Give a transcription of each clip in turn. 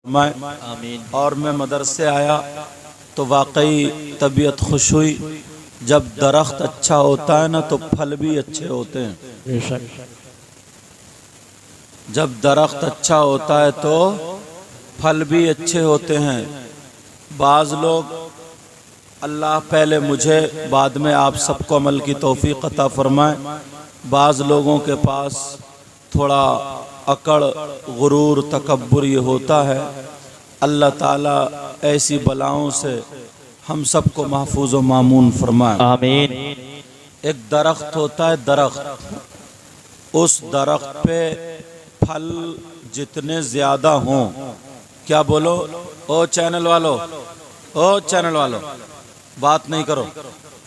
मैं आमीन। और मैं मदरसे आया तो वाकई तबीयत खुश हुई। जब दरख्त अच्छा होता है ना तो फल भी अच्छे होते हैं। जब दरख्त अच्छा होता है तो फल भी अच्छे होते हैं। बाज़ लोग, अल्लाह पहले मुझे बाद में आप सबको अमल की तौफीक अता फरमाए, बाज़ लोगों के पास थोड़ा अकड़, गुरूर, तकब्बुर ये होता है। अल्लाह ताला ऐसी बलाओं से हम सबको महफूज व मामून फरमाए, आमीन। एक दरख्त होता है, दरख्त, उस दरख्त पे फल जितने ज़्यादा हों, क्या बोलो ओ चैनल वालों, ओ चैनल वालों, बात नहीं करो।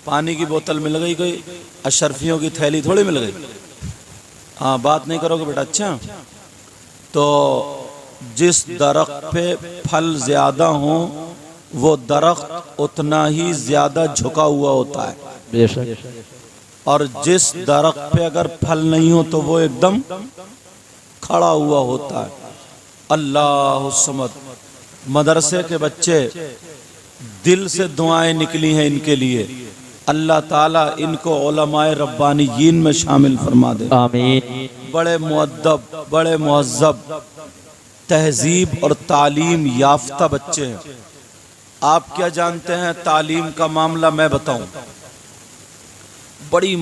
पानी की बोतल मिल गई, कोई अशरफियों की थैली थोड़ी मिल गई। हाँ, बात नहीं करोगे बेटा। अच्छा, तो जिस दरख्त पे फल ज्यादा हो वो दरख्त उतना ही ज्यादा झुका हुआ होता है, बेशक। और जिस दरख्त पे अगर फल नहीं हो तो वो एकदम खड़ा हुआ होता है। अल्लाह समद। मदरसे के बच्चे, दिल से दुआएं निकली हैं इनके लिए। अल्लाह ताला इनको उलमाए रब्बानीयीन में शामिल फरमा दे, आमीन। बड़े मुअद्दब, बड़े मुहज़्ज़ब, तहजीब और तालीम याफ्ता बच्चे हैं। आप क्या जानते हैं तालीम का मामला? मैं बताऊं, बड़ी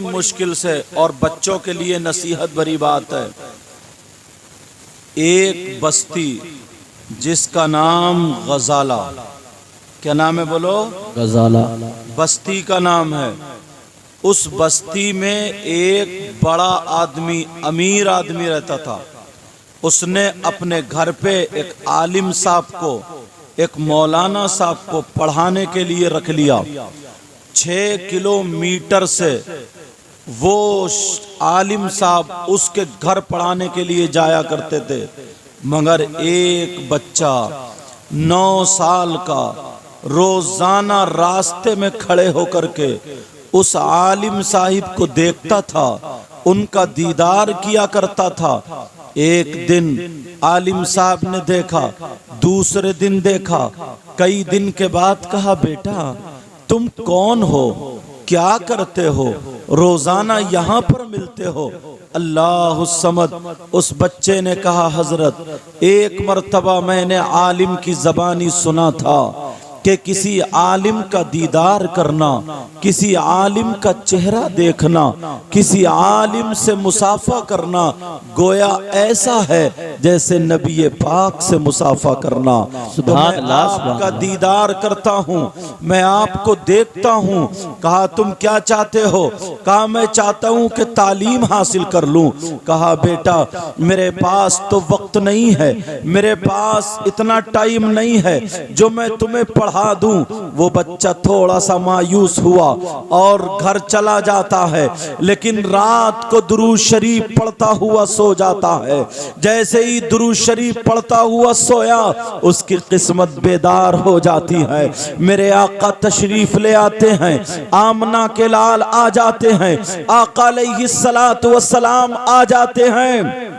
मुश्किल से और बच्चों के लिए नसीहत भरी बात है। एक बस्ती जिसका नाम गजाला, क्या नाम है बोलो? गजाला बस्ती का नाम है। उस बस्ती में एक बड़ा आदमी, अमीर आदमी रहता था। उसने अपने घर पे एक आलिम साहब को, एक मौलाना साहब को पढ़ाने के लिए रख लिया। 6 किलोमीटर से वो आलिम साहब उसके घर पढ़ाने के लिए जाया करते थे। मगर एक बच्चा 9 साल का रोजाना रास्ते में खड़े होकर के उस आलिम साहिब को देखता था, उनका दीदार किया करता था। एक दिन आलिम साहब ने देखा, दूसरे दिन देखा, कई दिन के बाद कहा, बेटा तुम कौन हो, क्या करते हो, रोजाना यहाँ पर मिलते हो? अल्लाह समद। उस बच्चे ने कहा, हजरत एक मर्तबा मैंने आलिम की ज़बानी सुना था कि किसी आलिम का दीदार करना, किसी आलिम का चेहरा देखना, किसी आलिम से मुसाफा करना गोया ऐसा है जैसे नबी पाक से मुसाफा करना। तो मैं आपका दीदार करता हूँ, मैं आपको देखता हूँ। कहा, तुम क्या चाहते हो? कहा, मैं चाहता हूँ कि तालीम हासिल कर लूँ। कहा, बेटा मेरे पास तो वक्त नहीं है, मेरे पास इतना टाइम नहीं है जो मैं तुम्हें पढ़ा दूं। वो बच्चा थोड़ा सा मायूस हुआ और घर चला जाता है, लेकिन रात को दुरूद शरीफ पढ़ता हुआ सो जाता है। जैसे ही दुरूद शरीफ पढ़ता हुआ सोया, उसकी किस्मत बेदार हो जाती है। मेरे आका तशरीफ ले आते हैं, आमना के लाल आ जाते हैं, आका अलैहिस्सलातु वस्सलाम आ जाते हैं।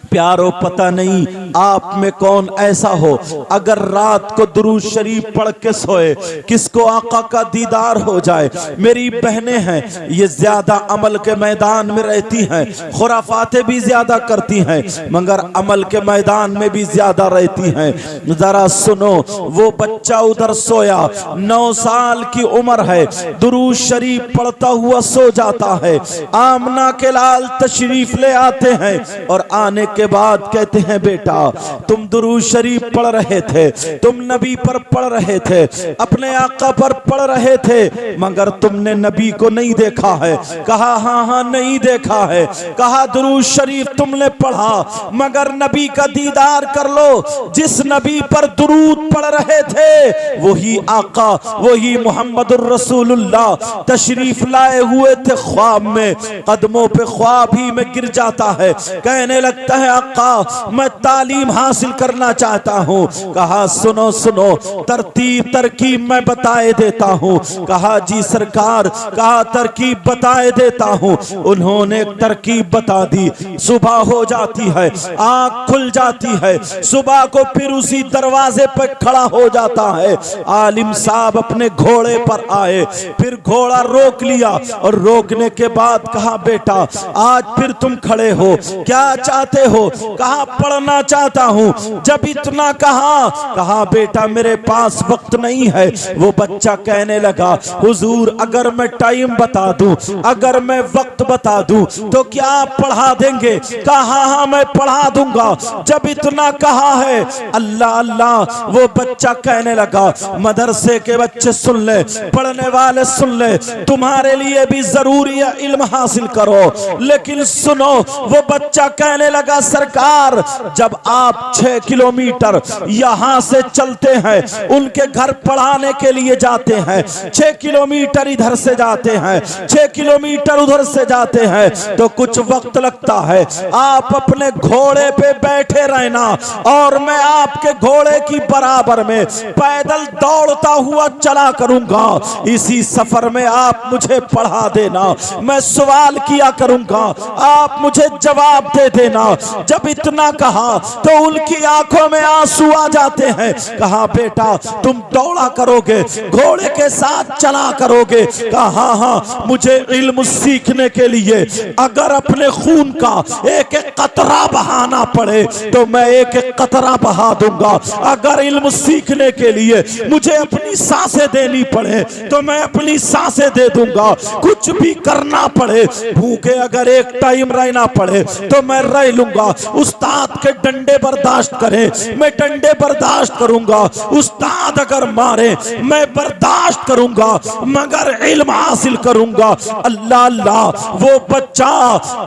प्यारो, पता नहीं आप में कौन ऐसा हो, अगर रात को दुरूद शरीफ पढ़ के सोए, किसको आका का दीदार हो जाए। मेरी बहनें हैं, ये ज्यादा अमल के मैदान में रहती हैं, खुराफाते भी ज्यादा करती हैं, मगर अमल के मैदान में भी ज्यादा रहती हैं। जरा सुनो, वो बच्चा उधर सोया, 9 साल की उम्र है, दुरूद शरीफ पढ़ता हुआ सो जाता है। आमना के लाल तशरीफ ले आते हैं और आने के बाद कहते हैं, बेटा तुम दुरूद शरीफ पढ़ रहे थे, तुम नबी पर पढ़ रहे थे, अपने आका पर पढ़ रहे थे, मगर तुमने नबी को नहीं देखा है। कहा, हाँ हाँ नहीं देखा है। कहा, दुरूद शरीफ तुमने पढ़ा, मगर नबी का दीदार कर लो। जिस नबी पर दुरूद पढ़ रहे थे वही आका, वही मोहम्मदुर रसूलुल्लाह तशरीफ लाए हुए थे ख्वाब में। कदमों पे ख्वाब ही में गिर जाता है, कहने लगता है, आका मैं तालीम हासिल करना चाहता हूँ। कहा सुनो सुनो, तरतीब तरकीब मैं बताए देता हूँ। कहा जी सरकार, कहा तरकीब बताए देता हूँ। उन्होंने एक तरकीब बता दी। सुबह हो जाती है, आँख खुल जाती है, सुबह को फिर उसी दरवाजे पर खड़ा हो जाता है। आलिम साहब अपने घोड़े पर आए, फिर घोड़ा रोक लिया और रोकने के बाद कहा बेटा आज फिर तुम खड़े हो, क्या चाहते हो? कहा पढ़ना चाहता हूँ। जब इतना कहा बेटा मेरे पास वक्त नहीं है। वो बच्चा कहने लगा हुजूर अगर मैं टाइम बता दूं, अगर मैं वक्त बता दूं तो क्या आप पढ़ा देंगे? कहा हाँ मैं पढ़ा दूंगा। जब इतना कहा है, अल्लाह अल्लाह, वो बच्चा कहने लगा मदरसे के बच्चे सुन ले, पढ़ने वाले सुन ले, तुम्हारे लिए भी जरूरी है इल्म हासिल करो। लेकिन सुनो, वो बच्चा कहने लगा सरकार जब आप 6 किलोमीटर यहाँ से चलते हैं, उनके घर पढ़ाने के लिए जाते हैं, 6 किलोमीटर इधर से जाते हैं, 6 किलोमीटर उधर से जाते हैं, तो कुछ वक्त लगता है। आप अपने घोड़े पे बैठे रहना और मैं आपके घोड़े की बराबर में पैदल दौड़ता हुआ चला करूंगा। इसी सफर में आप मुझे पढ़ा देना, मैं सवाल किया करूंगा, आप मुझे जवाब दे देना। जब इतना कहा तो उनकी आंखों में आंसू आ जाते हैं। कहा बेटा तुम दौड़ा करोगे, घोड़े के साथ चला करोगे? कहा हाँ हाँ, मुझे इल्म सीखने के लिए अगर अपने खून का एक एक कतरा बहाना पड़े तो मैं एक एक कतरा बहा दूंगा। अगर इल्म सीखने के लिए मुझे अपनी सांसें देनी पड़े तो मैं अपनी सांसें दे दूंगा। कुछ भी करना पड़े, भूखे अगर एक टाइम रहना पड़े तो मैं रह लूंगा। उस्ताद के डंडे बर्दाश्त करे, मैं डंडे बर्दाश्त करूंगा। उस्ताद अगर मारे मैं बर्दाश्त करूंगा, मगर इल्म हासिल करूंगा। अल्लाह अल्लाह, वो बच्चा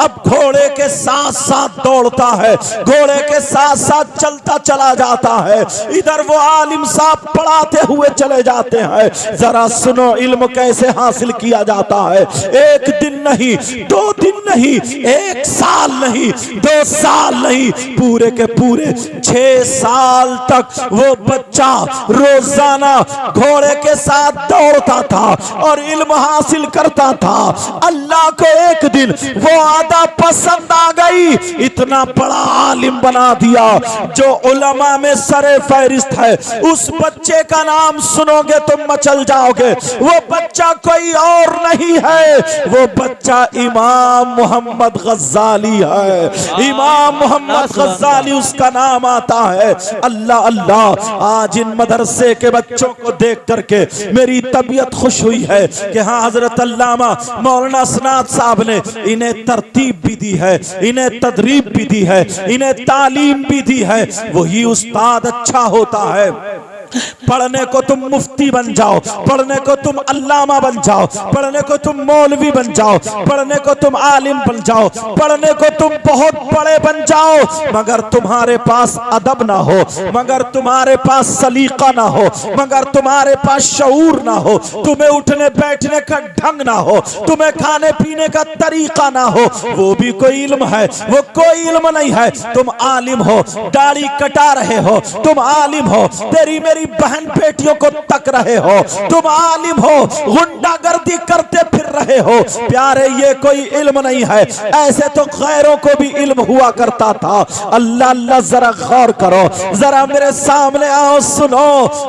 अब घोड़े के साथ साथ दौड़ता है, घोड़े के साथ साथ चलता चला जाता है। इधर वो आलिम साहब पढ़ाते हुए चले जाते हैं। जरा सुनो इल्म कैसे हासिल किया जाता है। एक दिन नहीं, 2 दिन नहीं, 1 साल नहीं, 2 साल नहीं, पूरे के पूरे 6 साल तक वो बच्चा रोजाना घोड़े के साथ दौड़ता था और इल्म हासिल करता था। अल्लाह को एक दिन वो आदा पसंद आ गई, इतना बड़ा आलिम बना दिया जो उलमा में सरे फहरिस्त है। उस बच्चे का नाम सुनोगे तुम मचल जाओगे। वो बच्चा कोई और नहीं है, वो बच्चा इमाम मोहम्मद गज्जाली है। इमाम मोहम्मद गज्जाली उसका नाम आता है। अल्लाह अल्लाह, आज इन मदरसे के बच्चों को देख करके मेरी तबीयत खुश हुई है कि हाँ हजरत अल्लामा मौलाना सनात साहब ने इन्हें तरतीब भी दी है, इन्हें तदरीब भी दी है, इन्हें तालीम भी दी है। वही उस्ताद अच्छा होता है। पढ़ने को तुम मुफ्ती बन जाओ, पढ़ने को तुम अल्लामा बन जाओ, पढ़ने को तुम मौलवी बन जाओ, पढ़ने को तुम आलिम बन जाओ, पढ़ने को तुम बहुत बड़े बन जाओ, मगर तुम्हारे पास अदब ना हो, मगर तुम्हारे पास सलीका ना हो, मगर तुम्हारे पास शऊर ना हो, तुम्हें उठने बैठने का ढंग ना हो, तुम्हें खाने पीने का तरीका ना हो, वो भी कोई इल्म है? वो कोई इल्म नहीं है। तुम आलिम हो, दाढ़ी कटा रहे हो, तुम आलिम हो, तेरी मेरी बहन बेटियों को तक रहे हो, तुम आलिम हो, गुंडागर्दी करते फिर रहे हो। प्यारे ये कोई इल्म नहीं है। ऐसे तो गैरों को भी इल्म हुआ करता था। अल्लाह अल्लाह, जरा गौर करो, जरा मेरे सामने आओ, सुनो।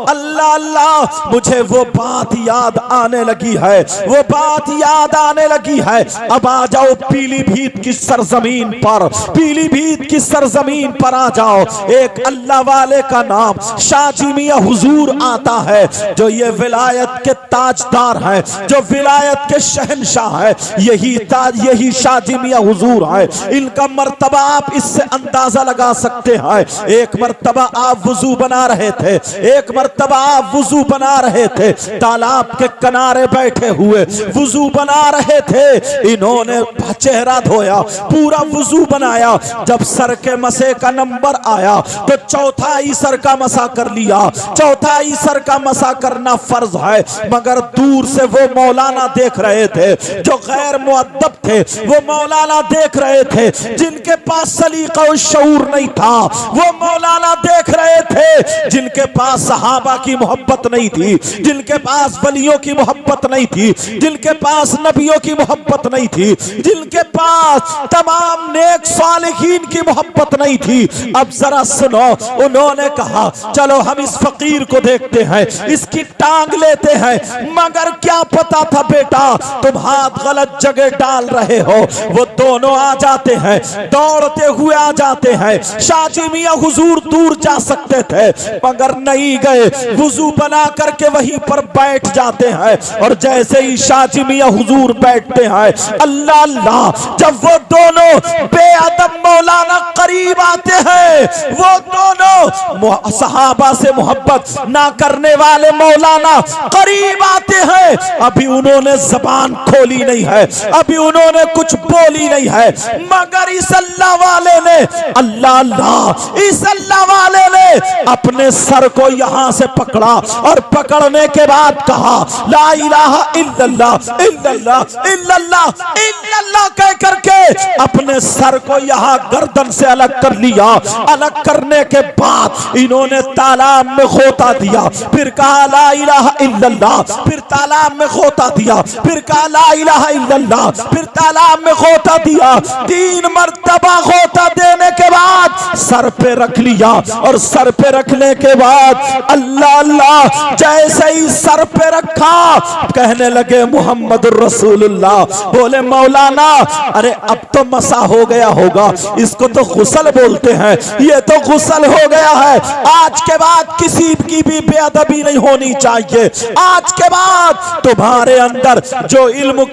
अल्लाह अल्लाह, मुझे वो बात याद आने लगी है, वो बात याद आने लगी है। अब आ जाओ पीलीभीत की सरजमीन पर, पीलीभीत की सरजमीन पर आ जाओ। एक अल्लाह वाले का नाम शाजी मियां हुजूर आता है, जो ये विलायत के ताजदार है, जो विलायत के शहंशाह है। यही शाजी मियां हुजूर है। इनका मर्तबा आप इससे अंदाजा लगा सकते हैं। एक मर्तबा आप वुजू बना रहे थे, एक मर्तबा आप वुजू बना रहे थे, तालाब के किनारे बैठे हुए वुजू बना रहे थे। इन्होंने चेहरा धोया, पूरा वुजू बनाया। जब सर के मसे का नंबर आया तो चौथाई सर का मसा कर लिया। चौथाई सर का मसा करना फर्ज है। मगर दूर से वो मौलाना देख रहे थे जो गैर मुअद्दब थे, वो मौलाना देख रहे थे जिनके पास सलीका और शऊर नहीं था, वो मौलाना देख रहे थे जिनके पास सहाबा की मोहब्बत नहीं थी, जिनके पास वलियों की मोहब्बत नहीं थी, जिनके पास नबियों की मोहब्बत नहीं थी, जिनके पास तमाम नेक सालिहीन की मोहब्बत नहीं थी। अब जरा सुनो, उन्होंने कहा चलो हम इस फकीर को देखते हैं, इसकी टांग लेते हैं। मगर क्या पता था बेटा तुम हाथ गलत जगह डाल रहे हो। वो दोनों आ जाते हैं, दौड़ते हुए आ जाते हैं। शाजी मियां हुजूर दूर जा सकते थे मगर नहीं गए, वुजू बना करके वहीं पर बैठ जाते हैं। और जैसे ही शाजी मियां हुजूर बैठते हैं, अल्लाह अल्लाह, जब वो दोनों बेअदब मौलाना करीब आते हैं, वो दोनों सहाबा से मोहब्बत ना करने वाले मौलाना करीब आते हैं। अभी उन्होंने जबान खोली नहीं है, अभी उन्होंने कुछ बोली नहीं है, मगर इस अल्लाह वाले ने, अल्लाह अल्लाह, इस अल्लाह वाले ने अपने सर को यहां से पकड़ा और पकड़ने के बाद कहा ला इलाहा इल्लल्लाह इल्लल्लाह इल्लल्लाह इल्लल्लाह कह करके अपने सर को यहां गर्दन से अलग कर लिया। अलग करने के बाद इन्होंने तालाब में खोता दिया, फिर कहा ला इलाहा इल्लल्लाह, फिर तालाब में खोता दिया, फिर कहा ला इलाहा इल्लल्लाह, फिर तालाब में खोता दिया। 3 मर्तबा खोता देने के बाद सर पे रख लिया और सर पे रखने के बाद अल्लाह अल्लाह, जैसे ही सर पे रखा कहने लगे मोहम्मद रसूलुल्लाह। बोले मौलाना अरे अब तो मसा हो गया होगा, इसको तो गुस्ल बोलते हैं, ये तो गुस्ल हो गया है। आज के बाद किसी की भी बेअदबी नहीं होनी चाहिए। आज के बाद तुम्हारे अंदर जो इल्म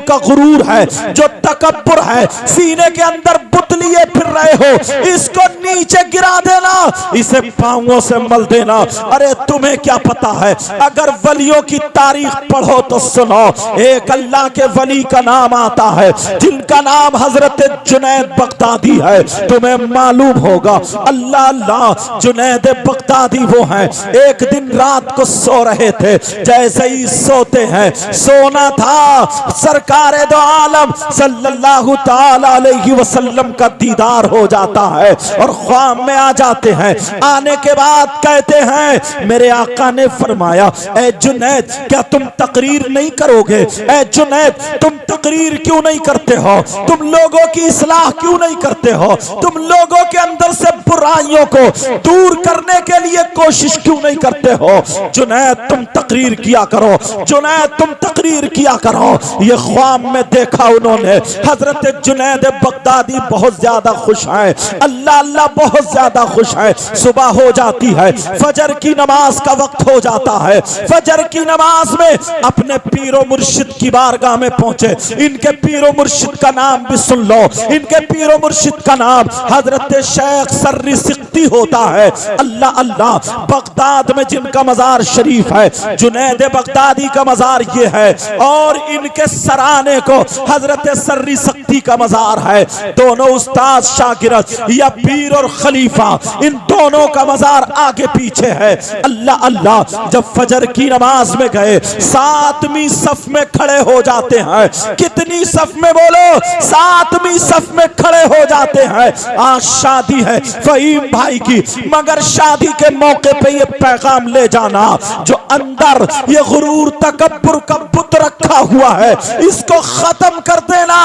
का गुरूर है, जो तकब्बुर है, सीने के अंदर बुतलिए फिर रहे हो, इसको नीचे गिरा देना, इसे पांवों से मल देना। अरे तुम्हें क्या पता है, अगर वलियों की तारीख पढ़ो तो सुनो, एक अल्लाह के वली का नाम आता है जिनका नाम हजरत जुनैद बगदादी है। तुम्हें मालूम होगा अल्लाह अल्लाह, जुनैद बगदादी वो हैं। एक दिन रात को सो रहे थे, जैसे ही सोते हैं, सोना था, सरकार दो आलम सल्लल्लाहु ताला अलैहि वसल्लम का दीदार हो जाता है और ख्वाब में आ जाते हैं। आने के बाद कहते हैं मेरे आका ने फरमाया ए जुनैद क्या तुम तकरीर नहीं करोगे? ए जुनैद तुम तकरीर क्यों नहीं करते हो? तुम लोगों की इस्लाह क्यों नहीं करते हो? तुम लोगों के अंदर से बुराइयों को दूर करने के लिए कोशिश क्यों नहीं करते हो? जुनैद तुम तकरीर किया करो, जुनैद तुम तकरीर किया करो। ये ख्वाब में देखा उन्होंने। हजरत जुनैद बगदादी बहुत ज्यादा खुश हैं, अल्लाह अल्लाह बहुत ज्यादा खुश हैं। सुबह हो जाती है, फजर की नमाज का वक्त हो जाता है। फजर की नमाज में अपने पीरो मुर्शिद की बारगाह में पहुंचे। इनके पीरो मुर्शिद का नाम भी सुन लो, इनके पीरो मुर्शिद का नाम हजरत शेख सर्री सिक्ती होता है। अल्लाह अल्लाह, बगदाद में जिनका मजार शरीफ है, जुनैद बगदादी का मजार ये है और इनके सराने को हजरत सर्री सिक्ती का मजार है। दोनों उस्ताद शागिर्द या पीर और खलीफा, इन दोनों का मजार आगे पीछे है। अल्लाह अल्लाह, जब फजर की नमाज में गए 7वीं सफ में खड़े हो जाते हैं। कितनी सफ में बोलो? 7वीं सफ में खड़े हो जाते हैं। आज शादी है फहीम भाई की, मगर शादी के मौके पे ये पैगाम ले जाना, जो अंदर ये गुरूर तकब्बुर का बुत रखा हुआ है, इसको खत्म कर देना।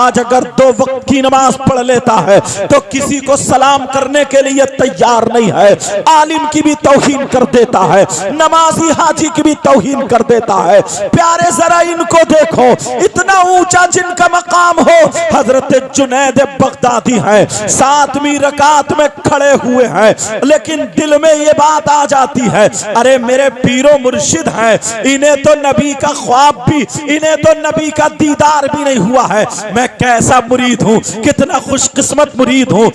आज अगर 2 वक्त की नमाज पढ़ लेता है तो किसी को सलाम करने के लिए तैयार नहीं है। आलिम की भी तौहीन कर देता है, नमाजी हाजी की भी तौहीन कर देता है। प्यारे जरा इनको देखो, इतना ऊंचा जिनका मकाम हो, हजरत जुनैद बगदादी है, 7वीं रकात में खड़े हुए हैं, लेकिन दिल में ये बात आ जाती है अरे मेरे पीरो मुर्शिद हैं, इन्हें तो नबी का ख्वाब भी, इन्हें तो नबी का दीदार भी नहीं हुआ है। मैं कैसा मुरीद हूँ, कितना खुशकिस्मत मुरीद हूँ,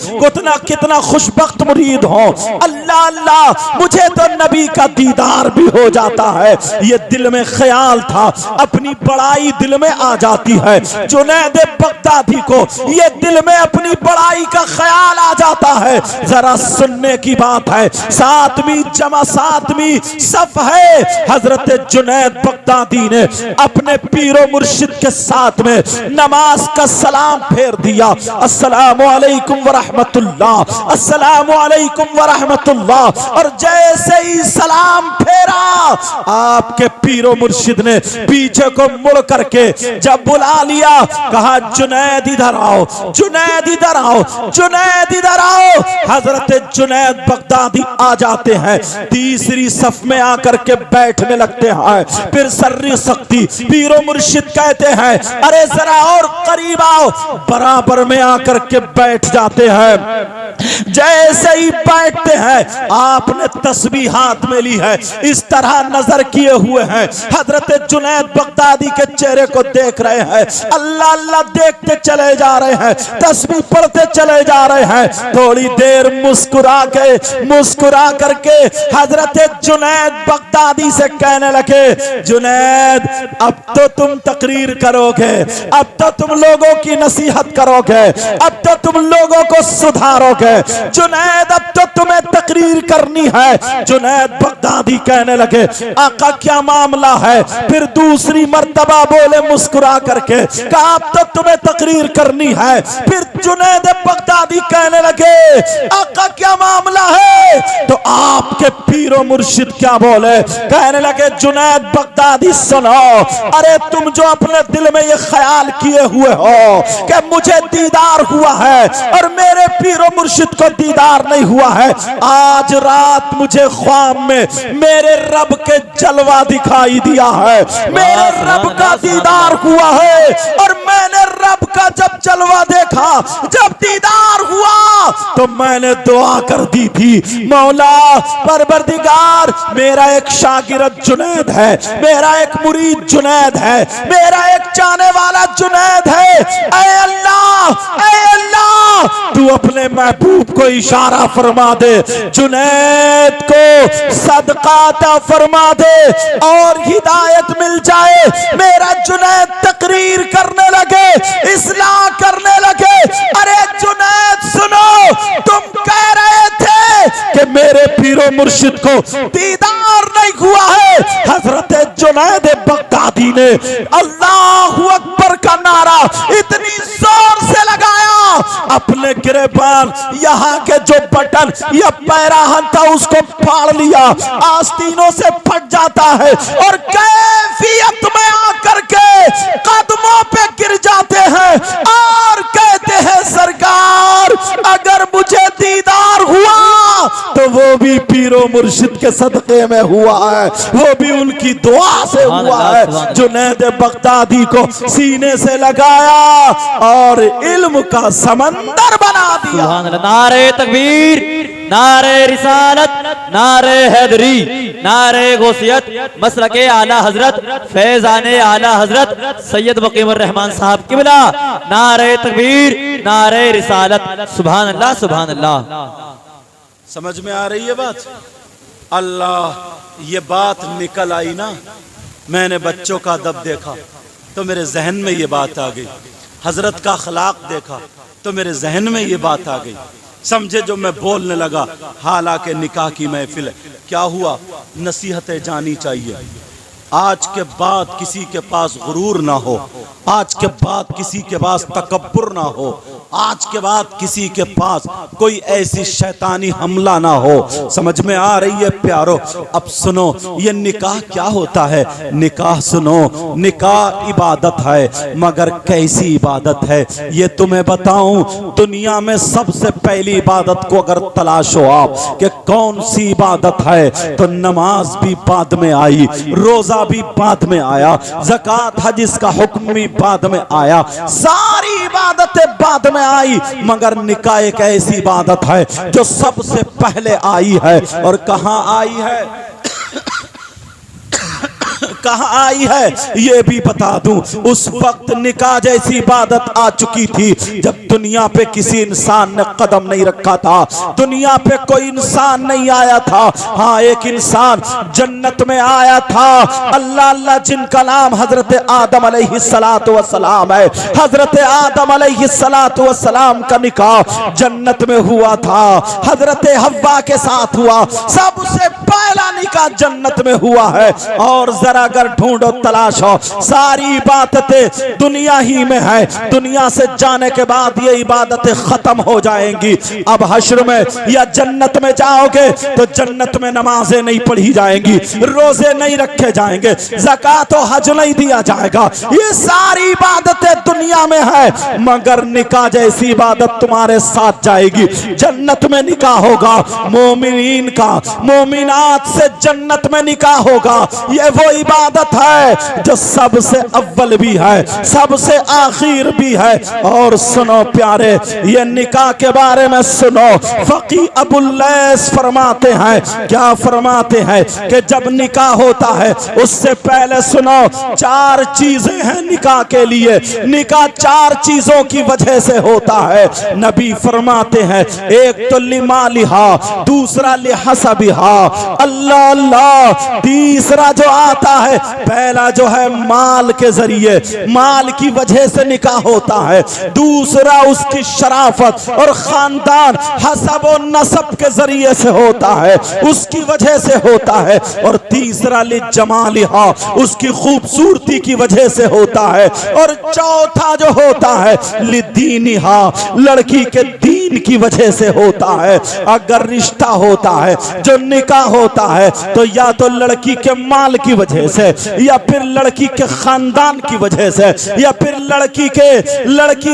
कितना खुशबख्त मुरीद हूँ। अल्लाह अल्लाह, मुझे तो नबी का दीदार भी हो जाता है। ये दिल में ख्याल था, अपनी बड़ाई दिल में आ जाती है। जुनैद बगदादी को ये दिल में अपनी बड़ाई का ख्याल आ जाता है। जरा सुनने की बात है, सातवीं जमा सातवीं सफ है। हजरत जुनैद बगदादी ने अपने पीरो मुर्शिद के साथ में नमाज का सलाम फेर दिया, अस्सलामु अलैकुम व रहमतुल्लाह, अस्सलामु अलैकुम व रहमतुल्लाह। और जैसे ही सलाम फेरा, आपके पीरो मुर्शिद ने पीछे को मुड़ करके जब बुला लिया, कहा जुनैद इधर आओ, जुनैद इधर आओ, जुनैद इधर आओ। हजरत जुनैद बगदादी आ जाते हैं, तीसरी सफ में आकर के बैठने लगते हैं। फिर सर्री सख्ती पीरो मुर्शिद कहते हैं, अरे जरा और करीब आओ, बराबर में आकर के बैठ जाते हैं। जैसे ही बैठते हैं, आपने तस्बीह हाथ में ली है, इस तरह नजर किए हुए हैं, हजरत जुनैद बगदादी के चेहरे को देख रहे हैं, अल्लाह अल्लाह देखते चले जा रहे हैं, तस्बीह पढ़ते चले जा रहे हैं। थोड़ी देर मुस्कुरा करके हजरत जुनैद बगदादी से कहने लगे, जुनैद अब तो तुम तकरीर करोगे, अब तो तुम लोगों की नसीहत करोगे, अब तो तुम लोगों को सुधारोगे, जुनैद अब तो तुम्हें तकरीर करनी है। जुनैद बगदादी कहने लगे, आका क्या मामला है? फिर दूसरी मर्तबा बोले मुस्कुरा करके, कहा अब तो तुम्हें तकरीर करनी है। फिर जुनैद बगदादी कहने लगे, आका क्या मामला है? तो आपके पीरो मुर्शिद क्या बोले? कहने लगे, जुनैद बगदादी सुनो, अरे तुम जो अपने दिल में ये ख्याल किए हुए हो कि मुझे दीदार हुआ है और मेरे पीरो मुर्शिद को दीदार नहीं हुआ है, आज रात मुझे ख्वाब में मेरे रब के जलवा दिखाई दिया है, मेरे रब का दीदार हुआ है। और मैंने रब का जब जलवा देखा, जब दीदार हुआ, तो मैंने दुआ कर दी थी, मौला परवरदिगार, मेरा एक शागिर्द जुनैद है, मेरा एक मुरीद जुनैद है, मेरा एक चाहने वाला जुनैद है, ऐ अल्लाह तू अपने महबूब को इशारा फरमा दे, जुनैद को सदका अता फरमा दे और हिदायत मिल जाए। मेरा जुनैद तकरीर करने लगे, इस्लाह करने लगे। अरे जुनैद सुनो, तुम कह रहे थे कि मेरे पीरो मुर्शिद को दीदार नहीं हुआ है। हजरत जुनैद बगदादी ने अल्लाहु अकबर का नारा इतनी जोर से लगाया, अपने गिरेबान यहाँ के जो बटन या पैराहन था उसको फाड़ लिया, आस्तीनों से फट जाता है और कैफियत में आकर के कदमों पे गिर जाते हैं और कहते हैं, सरकार अगर मुझे दीदार हुआ तो वो भी पीरो मुर्शिद के सदके में हुआ है, वो भी उनकी दुआ से हुआ है। जुनैद बगदादी को सीने से लगाया और इल्म का समंदर बना दिया। नारे तकबीर, नारे रिसालत, नारे हैदरी, नारे गौसियत, मसलके आला हजरत, फैजाने आला हजरत सैयद वकीमुर रहमान साहब किबला, नारे तकबीर, नारे रिसालत, सुभान अल्लाह, सुभान अल्लाह। समझ में आ रही है बात? अल्लाह, ये बात निकल आई ना, मैंने बच्चों का अदब देखा तो मेरे जहन में ये बात आ गई, हजरत का अखलाक देखा तो मेरे जहन में ये बात आ गई, समझे जो मैं बोलने लगा। हालांकि निकाह की महफिल है, क्या हुआ, नसीहतें जानी चाहिए। आज के बाद किसी के पास गुरूर ना हो, आज के बाद किसी के पास तकब्बुर ना हो, आज के बाद किसी के पास कोई ऐसी शैतानी हमला ना हो। समझ में आ रही है प्यारो? अब सुनो, ये निकाह क्या होता है? निकाह सुनो, निकाह इबादत है, मगर कैसी इबादत है ये तुम्हें बताऊं। दुनिया में सबसे पहली इबादत को अगर तलाशो आप कि कौन सी इबादत है, तो नमाज भी बाद में आई, रोजा भी बाद में आया, ज़कात हज इसका हुक्म भी बाद में आया, सारी इबादतें बाद में आई, मगर निकाह एक ऐसी इबादत है जो सबसे पहले आई है। और कहां आई है? कहाँ आई है ये भी बता दूं। उस वक्त निकाह जैसी इबादत आ चुकी थी जब दुनिया पे किसी इंसान ने कदम नहीं रखा था, दुनिया पे कोई इंसान नहीं आया था। हाँ, एक इंसान जन्नत में आया था, अल्लाह अल्लाह, जिनका नाम हजरत आदम अलैहिस्सलातु वस्सलाम है। हजरत आदम अलैहिस्सलातु वस्सलाम का निकाह जन्नत में हुआ था, हजरत हव्वा के साथ हुआ। सबसे पहला निकाह जन्नत में हुआ है। और जरा अगर ढूंढो तलाशो, सारी इबादतें दुनिया ही में है। दुनिया से जाने के बाद ये इबादतें खत्म हो जाएंगी। अब हश्र में या जन्नत में जाओगे तो जन्नत में नमाजें नहीं पढ़ी जाएंगी, रोजे नहीं रखे जाएंगे, ज़कात और हज नहीं दिया जाएगा। ये सारी इबादतें दुनिया में है, मगर निकाह जैसी इबादत तुम्हारे साथ जाएगी। जन्नत में निकाह होगा मोमिनीन का, मोमिनात से जन्नत में निकाह होगा। ये वो इबादत है जो सबसे अव्वल भी है, सबसे आखिर भी है। और सुनो प्यारे, ये निकाह के बारे में सुनो, फकी अबुल्लैस फरमाते हैं, क्या फरमाते हैं कि जब निकाह होता है उससे पहले सुनो, 4 चीजें हैं निकाह के लिए। निकाह 4 चीजों की वजह से होता है। नबी फरमाते हैं, एक तो लिमालिहा, दूसरा लिहसबिहा, अल्लाह अल्लाह, तीसरा जो आता है, पहला जो है माल के जरिए, माल की वजह से निकाह होता है। दूसरा उसकी शराफत और खानदान, हसब और नसब के जरिए से होता है, उसकी वजह से होता है। और तीसरा ले जमालिहा, उसकी खूबसूरती की वजह से होता है। और चौथा जो होता है लिदीनिहा, लड़की के दीन की वजह से होता है। अगर रिश्ता होता है, जो निकाह होता है, तो या तो लड़की के माल की वजह से, या फिर लड़की के खानदान की वजह से, या फिर लड़की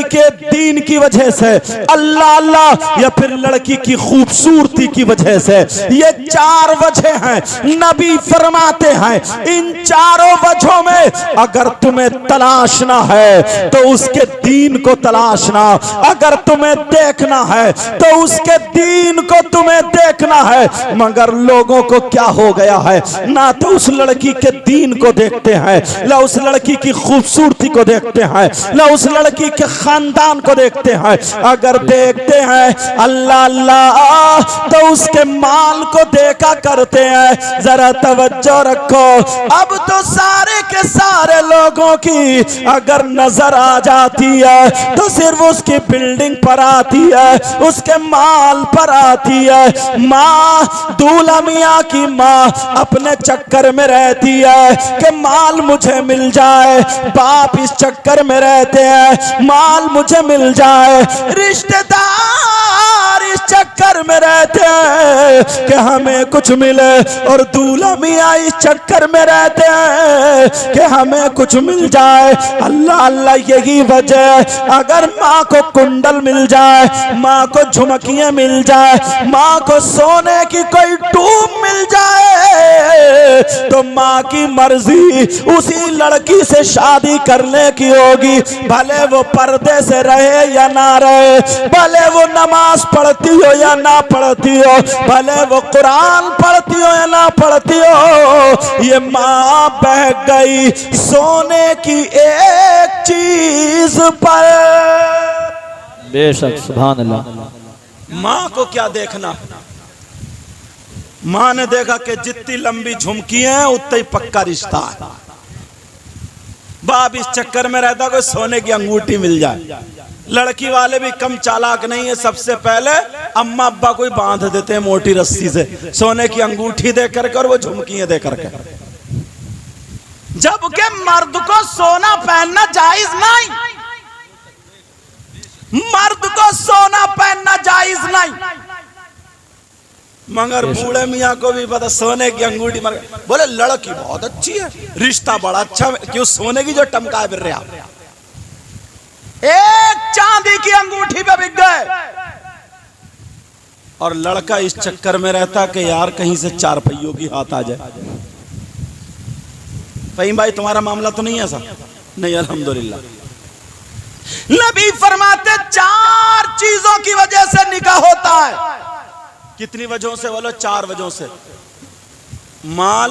के दीन की वजह से, अल्लाह अल्लाह, या फिर लड़की की खूबसूरती की वजह से। ये 4 वजह हैं। नबी फरमाते हैं, इन चारों वजहों में अगर तुम्हें तलाशना है तो उसके दीन को तलाशना, अगर तुम्हें देखना है तो उसके दीन को तुम्हें देखना है। मगर लोगों को क्या हो गया है, ना तो उस लड़की के दीन को देखते हैं, ना उस लड़की की खूबसूरती को देखते हैं, ना उस लड़की के खानदान को देखते हैं। अगर देखते हैं अल्लाह अल्लाह तो उसके माल को देखा करते हैं। जरा तवज्जो रखो, अब तो सारे के सारे लोगों की अगर नजर आ जाती है तो सिर्फ उसकी बिल्डिंग पर आती है, उसके माल पर आती है। माँ, दूल्हा मियाँ की माँ अपने चक्कर में रहती है कि माल मुझे मिल जाए, बाप इस चक्कर में रहते हैं माल मुझे मिल जाए, रिश्तेदार इस चक्कर में रहते हैं कि हमें कुछ मिले, और दूल्हा मियाँ इस चक्कर में रहते हैं कि हमें कुछ मिल जाए। अल्लाह अल्लाह, यही वजह, अगर माँ को कुंडल मिल जाए, माँ को झुमकियाँ मिल जाए, माँ को सोने की कोई टूब मिल जाए, तो माँ की मर्जी उसी लड़की से शादी करने की होगी। भले वो पर्दे से रहे या ना रहे, भले वो नमाज पढ़ती हो या ना पढ़ती हो, भले वो कुरान पढ़ती हो या ना पढ़ती हो, ये माँ बह गई सोने की एक चीज पर। बेशक, सुभान अल्लाह। माँ को क्या देखना, माँ ने देखा कि जितनी लंबी झुमकी है उतना ही पक्का रिश्ता है। बाप इस चक्कर में रहता कोई सोने की अंगूठी मिल जाए। लड़की वाले भी कम चालाक नहीं है, सबसे पहले अम्मा अब्बा को बांध देते हैं मोटी रस्सी से, सोने की अंगूठी दे करके और वो झुमकियां दे करके। जबकि मर्द को सोना पहनना जायज नहीं, मर्द को सोना पहनना जायज नहीं, मगर बूढ़े मियाँ को भी पता सोने की अंगूठी मर। बोले लड़की बहुत अच्छी है, रिश्ता बड़ा अच्छा, क्यों सोने की जो टमका फिर रहा, एक चांदी की अंगूठी पे बिक गए। और लड़का इस चक्कर में रहता कि यार कहीं से 4 पहियों की हाथ आ जाए। फहीम भाई तुम्हारा मामला तो नहीं है ऐसा? नहीं, अल्हम्दुलिल्लाह। नबी फरमाते 4 चीजों की वजह से निकाह होता है। कितनी वजहों से बोलो? 4 वजहों से। माल,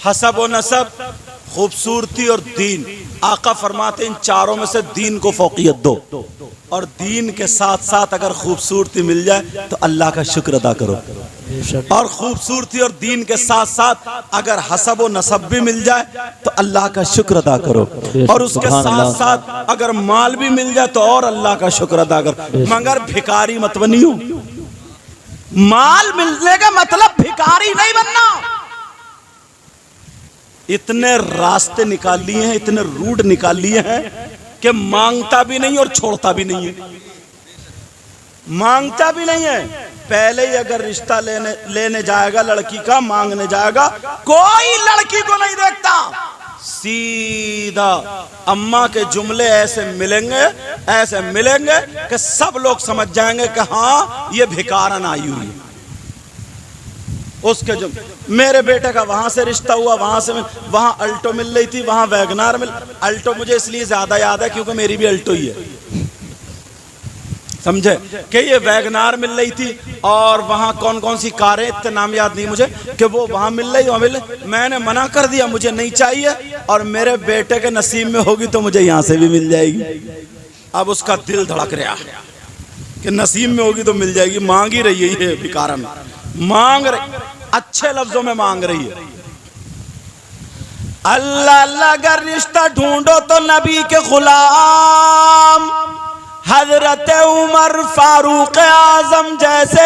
हसब व नसब, खूबसूरती और दीन। आका फरमाते इन चारों में से दीन को फौकियत दो, और दीन के साथ साथ अगर खूबसूरती मिल जाए तो अल्लाह का शुक्र अदा करो, और खूबसूरती और दीन के साथ साथ अगर हसब व नसब भी मिल जाए तो अल्लाह का शुक्र अदा करो, और उसके साथ साथ अगर माल भी मिल जाए तो और अल्लाह का शुक्र अदा करो। मगर भिखारी मत बनियो। माल मिलने का मतलब भिखारी नहीं बनना। इतने रास्ते निकाल लिए हैं, इतने रूट निकाल लिए हैं कि मांगता भी नहीं और छोड़ता भी नहीं है। मांगता भी नहीं है। पहले ही अगर रिश्ता लेने जाएगा, लड़की का मांगने जाएगा, कोई लड़की को नहीं देखता, सीधा अम्मा के जुमले ऐसे मिलेंगे कि सब लोग समझ जाएंगे कि हाँ ये भिखारन आई हुई है। उसके जो मेरे बेटे का वहां से रिश्ता हुआ, वहां अल्टो मिल रही थी, वहां वैगनार मिल। अल्टो मुझे इसलिए ज्यादा याद है क्योंकि मेरी भी अल्टो ही है, समझे कि ये वैगनार मिल रही थी, और वहां कौन कौन सी कारें, इतने नाम याद नहीं मुझे, कि वो वहां मिल रही। मैंने मना कर दिया, मुझे नहीं चाहिए, और मेरे बेटे के नसीब में होगी तो मुझे यहां से भी मिल जाएगी। अब उसका दिल धड़क रहा है कि नसीब में होगी तो मिल जाएगी। मांग ही रही है, भिखारन मांग रही, अच्छे लफ्जों में मांग रही है। अल्लाह अल्लाह अगर रिश्ता ढूंढो तो नबी के गुलाम हजरत उमर फारूक आजम जैसे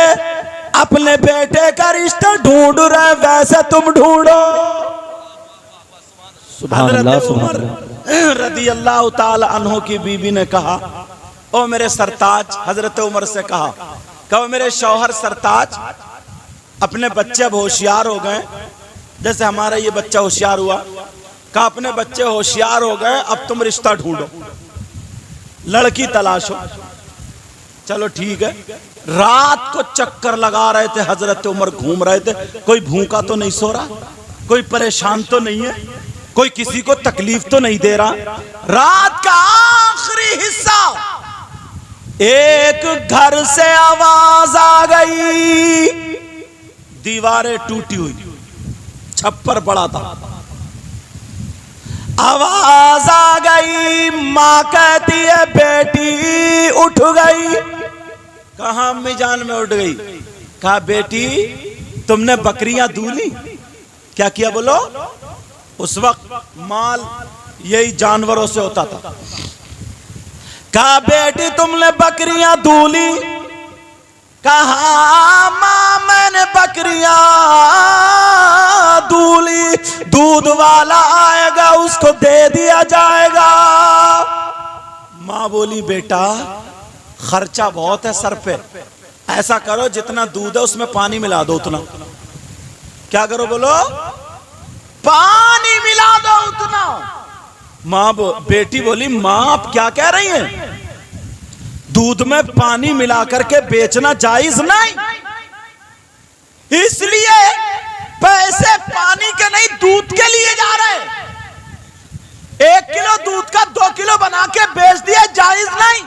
अपने बेटे का रिश्ता ढूंढ रहे, वैसे तुम ढूंढो। हजरत उमर रदी अल्लाह ताला अन्हु की बीबी ने कहा, ओ मेरे सरताज, हजरत उमर से कहा मेरे शौहर सरताज, अपने बच्चे अब होशियार हो गए, जैसे हमारा ये बच्चा होशियार हुआ। कहा अपने बच्चे होशियार हो गए, अब तुम रिश्ता ढूंढो, लड़की तलाशो। चलो ठीक है। रात को चक्कर लगा रहे थे हजरत उमर, घूम रहे थे, कोई भूखा तो नहीं सो रहा, कोई परेशान तो नहीं है, कोई किसी को तकलीफ तो नहीं दे रहा। रात का आखिरी हिस्सा, एक घर से आवाज आ गई, दीवारें टूटी हुई, छप्पर पड़ा था, आवाज आ गई। माँ कहती है बेटी उठ गई। कहा अम्मी जान में उठ गई। कहा बेटी तुमने बकरियां दूली? क्या किया बोलो? उस वक्त माल यही जानवरों से होता था। कहा बेटी तुमने बकरियां दूली? कहा माँ मैंने बकरियां दूली, दूध वाला आएगा उसको दे दिया जाएगा। माँ बोली बेटा खर्चा बहुत है सर पे, ऐसा करो जितना दूध है उसमें पानी मिला दो उतना। क्या करो बोलो? पानी मिला दो उतना। माँ बेटी बोली माँ आप क्या कह रही हैं? दूध में पानी मिला करके बेचना जायज नहीं, इसलिए पैसे पानी के नहीं दूध के लिए जा रहे। 1 किलो दूध का 2 किलो बना के बेच दिया, जायज नहीं।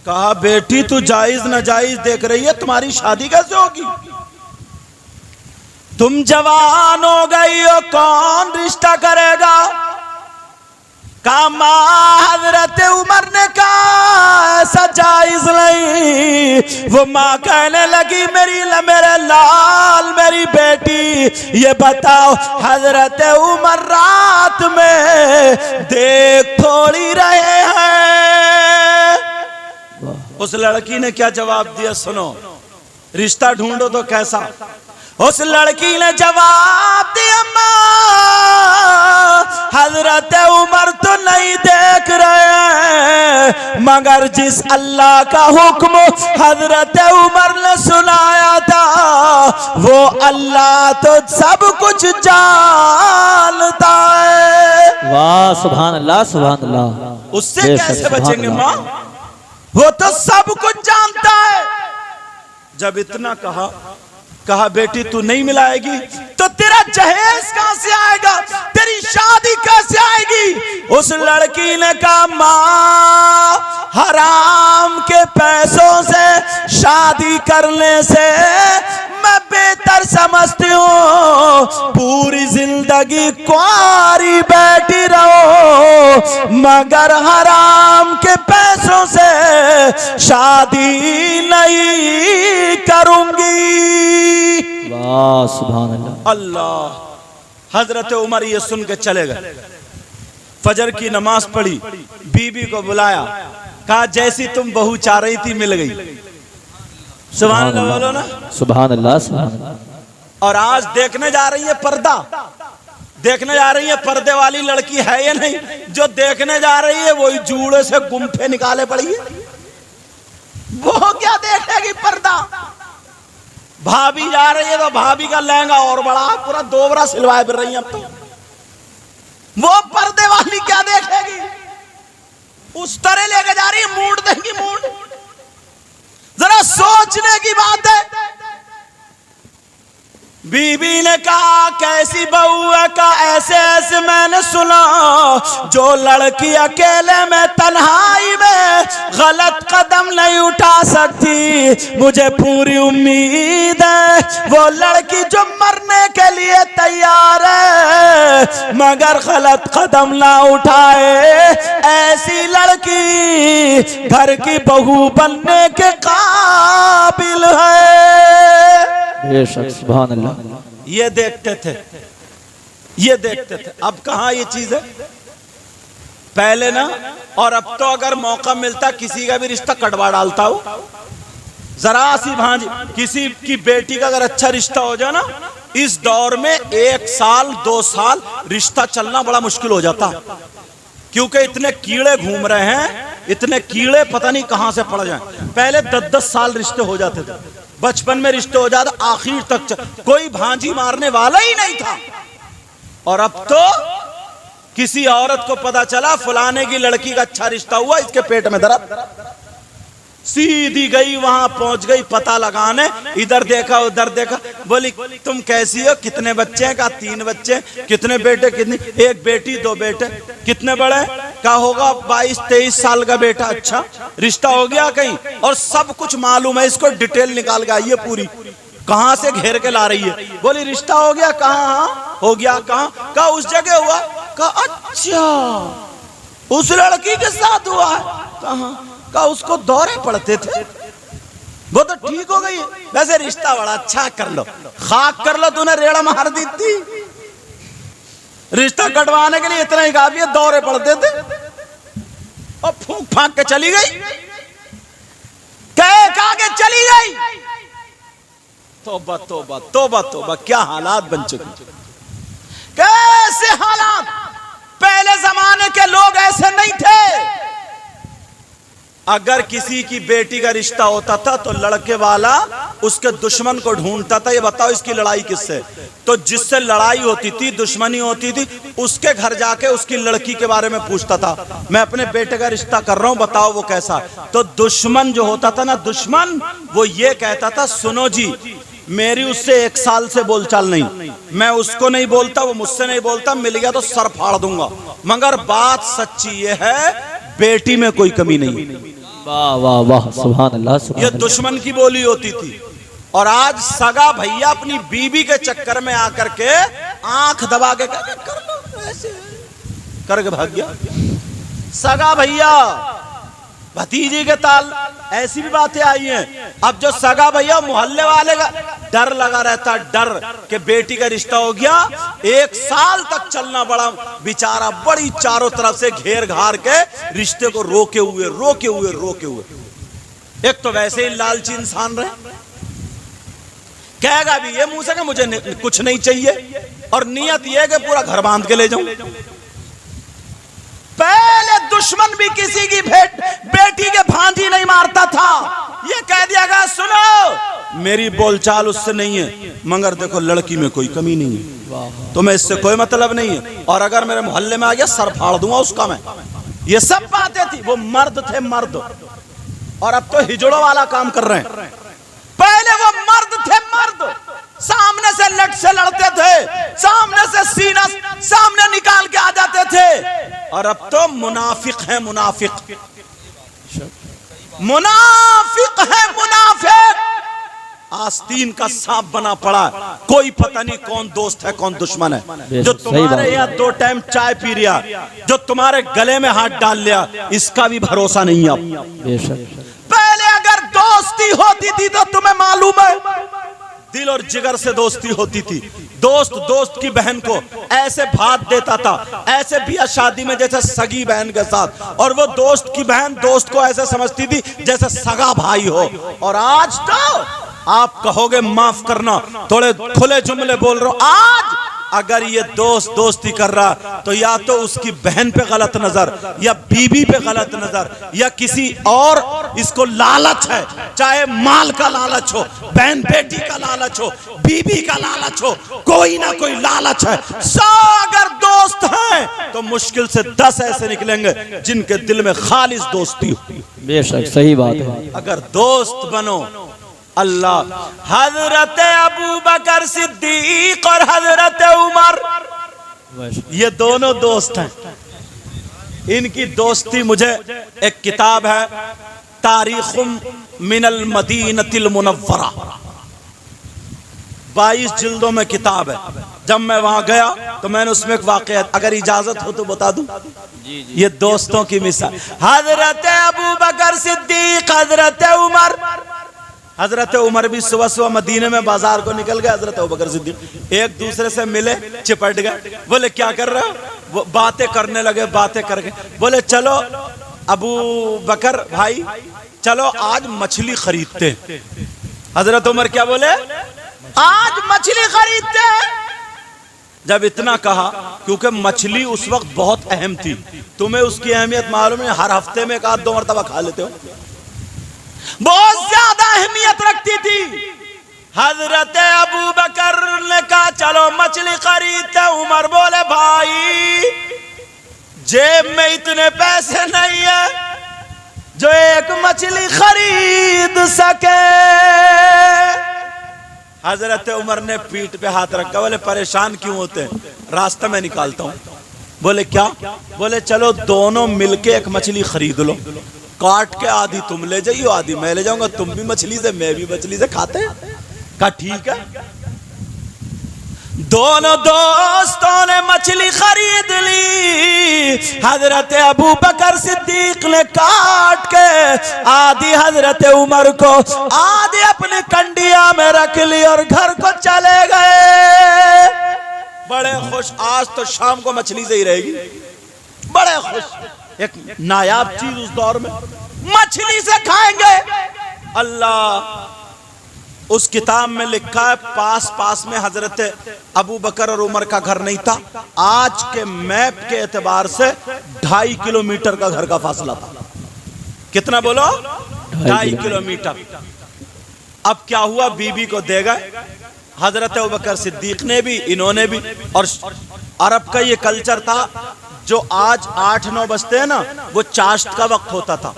कहा बेटी तू जायज ना जायज देख रही है, तुम्हारी शादी कैसे होगी? तुम जवान हो गई हो, कौन रिश्ता करेगा? कहा माँ हजरत उमर ने कहा ऐसा जायज नहीं। वो माँ कहने लगी मेरे लाल मेरी बेटी ये बताओ हजरत उमर रात में देख थोड़ी रहे हैं। उस लड़की ने क्या जवाब दिया सुनो, रिश्ता ढूंढो तो कैसा? उस लड़की ने जवाब दिया माँ हजरत उमर तो नहीं देख रहे, मगर जिस अल्लाह का हुक्म हजरत उमर ने सुनाया था वो अल्लाह तो सब कुछ जानता है। वाह सुभान अल्लाह सुभान अल्लाह। उससे कैसे बचेंगे माँ? वो तो सब कुछ जानता है। जब इतना कहा बेटी तू नहीं मिलाएगी तो तेरा जहेज कहां से आएगा, तेरी शादी कैसे आएगी? उस लड़की ने कहा माँ हराम के पैसों से शादी करने से मैं बेहतर कर समझती हूँ पूरी जिंदगी कुंवारी बैठी रहो, मगर हराम के पैसों से शादी नहीं करूंगी। वाह सुभान अल्लाह। अल्लाह। हजरत उमर ये सुन के चले गए, फजर की नमाज पढ़ी, बीबी को बुलाया, कहा जैसी तुम बहू चाह रही थी मिल गई। सुभान अल्लाह बोलो ना। सुभान अल्लाह सुभान अल्लाह। और आज देखने जा रही है पर्दा, देखने जा रही है पर्दे वाली लड़की है या नहीं, जो देखने जा रही है वही जूड़े से गुम्फे निकाले पड़ी है। वो क्या देखेगी पर्दा। भाभी जा रही है तो भाभी का लहंगा और बड़ा पूरा दोबरा सिलवाए फिर रही है। अब तो वो पर्दे वाली क्या देखेगी, उस तरह लेके जा रही है, मूड देंगी मूड। जरा सोचने की बात है। बीबी ने कहा कैसी बहू है, का ऐसे ऐसे मैंने सुना जो लड़की अकेले में तन्हाई में गलत कदम नहीं उठा सकती, मुझे पूरी उम्मीद है वो लड़की जो मरने के लिए तैयार है मगर गलत कदम ना उठाए, ऐसी लड़की घर की बहू बनने के काबिल है। बेशक सुभान अल्लाह। ये देखते थे, ये देखते थे। अब कहां ये चीज है, पहले ना। और अब तो अगर मौका मिलता किसी का भी रिश्ता कटवा डालता हूं। जरा सी भांजी किसी की बेटी का अगर अच्छा रिश्ता हो जाए ना, इस दौर में 1 साल 2 साल रिश्ता चलना बड़ा मुश्किल हो जाता, क्योंकि इतने कीड़े घूम रहे हैं, इतने कीड़े पता नहीं कहां से पड़ जाएं। पहले 10-10 साल रिश्ते हो जाते थे, बचपन में रिश्ते हो जाते, आखिर तक कोई भांजी मारने वाला ही नहीं था। और अब तो किसी औरत को पता चला फलाने की लड़की का अच्छा रिश्ता हुआ, इसके पेट में दर्द, सीधी गई वहां पहुंच गई पता लगाने, इधर देखा उधर देखा, बोली तुम कैसी हो, कितने बच्चे हैं, कहा 3 बच्चे, कितने बेटे, कितनी, 1 बेटी 2 बेटे, कितने बड़े, क्या होगा 22-23 साल का बेटा। अच्छा रिश्ता हो गया कहीं, और सब कुछ मालूम है इसको, डिटेल निकाल के आई है पूरी, कहां से घेर के ला रही है। बोली रिश्ता हो गया, कहां हो गया, कहां, कहा उस जगह हुआ, कहा अच्छा उस लड़की के साथ हुआ है, कहां, कहा उसको दौरे पड़ते थे, वो तो ठीक हो गई, वैसे रिश्ता बड़ा अच्छा कर लो, खाक कर लो, तूने रेड़ा मार दी थी, रिश्ता कटवाने के लिए इतना ही काफी है, दौरे पड़ते थे, और फूंक फांक के चली गई, कह के चली गई। तौबा तौबा तौबा तौबा, क्या हालात बन चुके, कैसे हालात। पहले जमाने के लोग ऐसे नहीं थे। अगर किसी की बेटी का रिश्ता होता था तो लड़के वाला उसके दुश्मन को ढूंढता था, ये बताओ इसकी लड़ाई किससे, तो जिससे लड़ाई होती थी, दुश्मनी होती थी, उसके घर जाके उसकी लड़की के बारे में पूछता था, मैं अपने बेटे का रिश्ता कर रहा हूं, बताओ वो कैसा। तो दुश्मन जो होता था ना, दुश्मन वो ये कहता था, सुनो जी मेरी उससे 1 साल से बोलचाल नहीं, मैं उसको नहीं बोलता, वो मुझसे नहीं बोलता, मिल गया तो सर फाड़ दूंगा, मगर बात सच्ची ये है बेटी में कोई कमी नहीं। वाह वाह वाह सुभान अल्लाह सुभान ये अल्लाह। दुश्मन की बोली होती थी। और आज सगा भैया अपनी बीबी के चक्कर में आकर के आंख दबा के कर लो ऐसे करके भाग गया। सगा भैया भतीजी के ताल ऐसी भी बातें आई हैं। अब जो सगा भैया मोहल्ले वाले का डर लगा रहता, डर कि बेटी का रिश्ता हो गया, 1 साल तक चलना बड़ा बेचारा, बड़ी चारों तरफ से घेर घार के रिश्ते को रोके हुए। एक तो वैसे ही लालची इंसान रहे, कहेगा भी ये मुंह से कि मुझे कुछ नहीं चाहिए, और नियत ये कि पूरा घर बांध के ले जाऊं। पहले दुश्मन भी किसी की बेटी के भांजी नहीं मारता था, ये कह दिया गया सुनो मेरी बोलचाल उससे नहीं है, मगर देखो लड़की में कोई कमी नहीं है, तुम्हें इससे कोई मतलब नहीं है, और अगर मेरे मोहल्ले में आ गया सर फाड़ दूंगा उसका मैं। ये सब बातें थी, वो मर्द थे मर्द, और अब तो हिजड़ों वाला काम कर रहे हैं। पहले वो मर्द थे मर्द, सामने से लट से लड़ते थे, सामने से सीना सामने निकाल के आ जाते थे, और अब तो मुनाफिक है मुनाफिक है मुनाफिक। आस्तीन का सांप बना पड़ा है। कोई पता नहीं कौन दोस्त है कौन दुश्मन है। जो सही बात तुम्हारे है। यहाँ 2 टाइम चाय पी लिया, जो तुम्हारे गले में हाथ डाल लिया, इसका भी भरोसा नहीं अब। बेशक पहले अगर दोस्ती होती थी तो तुम्हें मालूम है, दिल और जिगर से दोस्ती होती थी। दोस्त दोस्त की बहन को ऐसे भात देता था, ऐसे बिया शादी में जैसे सगी बहन के साथ, और वो दोस्त की बहन दोस्त को ऐसे समझती थी जैसे सगा भाई हो। और आज तो आप कहोगे माफ करना, थोड़े खुले जुमले बोल रहे हो, आज अगर ये दोस्त दोस्ती कर रहा तो या तो उसकी बहन पे गलत नजर, या बीबी पे गलत नजर, या किसी और इसको लालच है, चाहे माल का लालच हो, बहन बेटी का लालच हो, बीबी का लालच हो, कोई ना कोई लालच है। 100 अगर दोस्त हैं तो मुश्किल से 10 ऐसे निकलेंगे जिनके दिल में खालिस दोस्ती हो। बेशक सही बात है। अगर दोस्त बनो अल्लाह, हजरत अबू बकर सिद्दीक और हजरत उमर, ये दोनों दोस्त हैं। इनकी दोस्ती, मुझे एक किताब है तारीखुम मिनल मदीनतिल मुनव्वरा, 22 जिल्दों में किताब है। जब मैं वहां गया तो मैंने उसमें एक वाकया, अगर इजाजत हो तो बता दूं। ये दोस्तों की मिसाल, हजरत अबू बकर सिद्दीक, हजरत उमर। हजरत उमर भी सुबह सुबह मदीने में बाजार को निकल गए, हजरत अबू बकर सिद्दीक एक दूसरे से मिले, चिपट गए। बोले क्या कर रहे हो? वो बातें करने लगे, बातें कर गए। बोले चलो अबू बकर भाई, चलो आज मछली खरीदते हैं। हजरत उमर क्या बोले? आज मछली खरीदते हैं। जब इतना कहा, क्योंकि मछली उस वक्त बहुत अहम थी, तुम्हें उसकी अहमियत मालूम है, हर हफ्ते में 1-2 मरतबा खा लेते हो, बहुत ज्यादा अहमियत रखती थी। हजरत अबू बकर ने कहा चलो मछली खरीदते। उमर बोले भाई जेब में इतने पैसे नहीं है जो एक मछली खरीद सके। हजरत उमर ने पीठ पे हाथ रखा, बोले परेशान क्यों होते हैं, रास्ता में निकालता हूं। बोले क्या? बोले चलो दोनों मिलके एक मछली खरीद लो, काट के आधी तुम ले जाइयो, आधी मैं ले जाऊंगा, तुम भी मछली से मैं भी मछली से खाते हैं। कहा ठीक है। दोनों दोस्तों ने मछली खरीद ली। हजरत अबू बकर सिद्दीक ने काट के आधी हजरत उमर को, आधी अपनी कंडिया में रख ली और घर को चले गए। बड़े खुश, आज तो शाम को मछली से ही रहेगी, बड़े खुश। एक नायाब चीज उस दौर में, मछली से खाएंगे। अल्लाह, उस किताब में लिखा है पास पास में हजरत अबू बकर और उमर का घर नहीं था। आज के मैप के एतबार से 2.5 किलोमीटर का घर का फासला था। कितना बोलो? 2.5 किलोमीटर। अब क्या हुआ, बीबी को दे गए हजरत अबू बकर सिद्दीक ने भी, इन्होंने भी। और अरब का ये कल्चर था, जो आज 8-9 बजते हैं ना, वो चाश्त का वक्त होता था।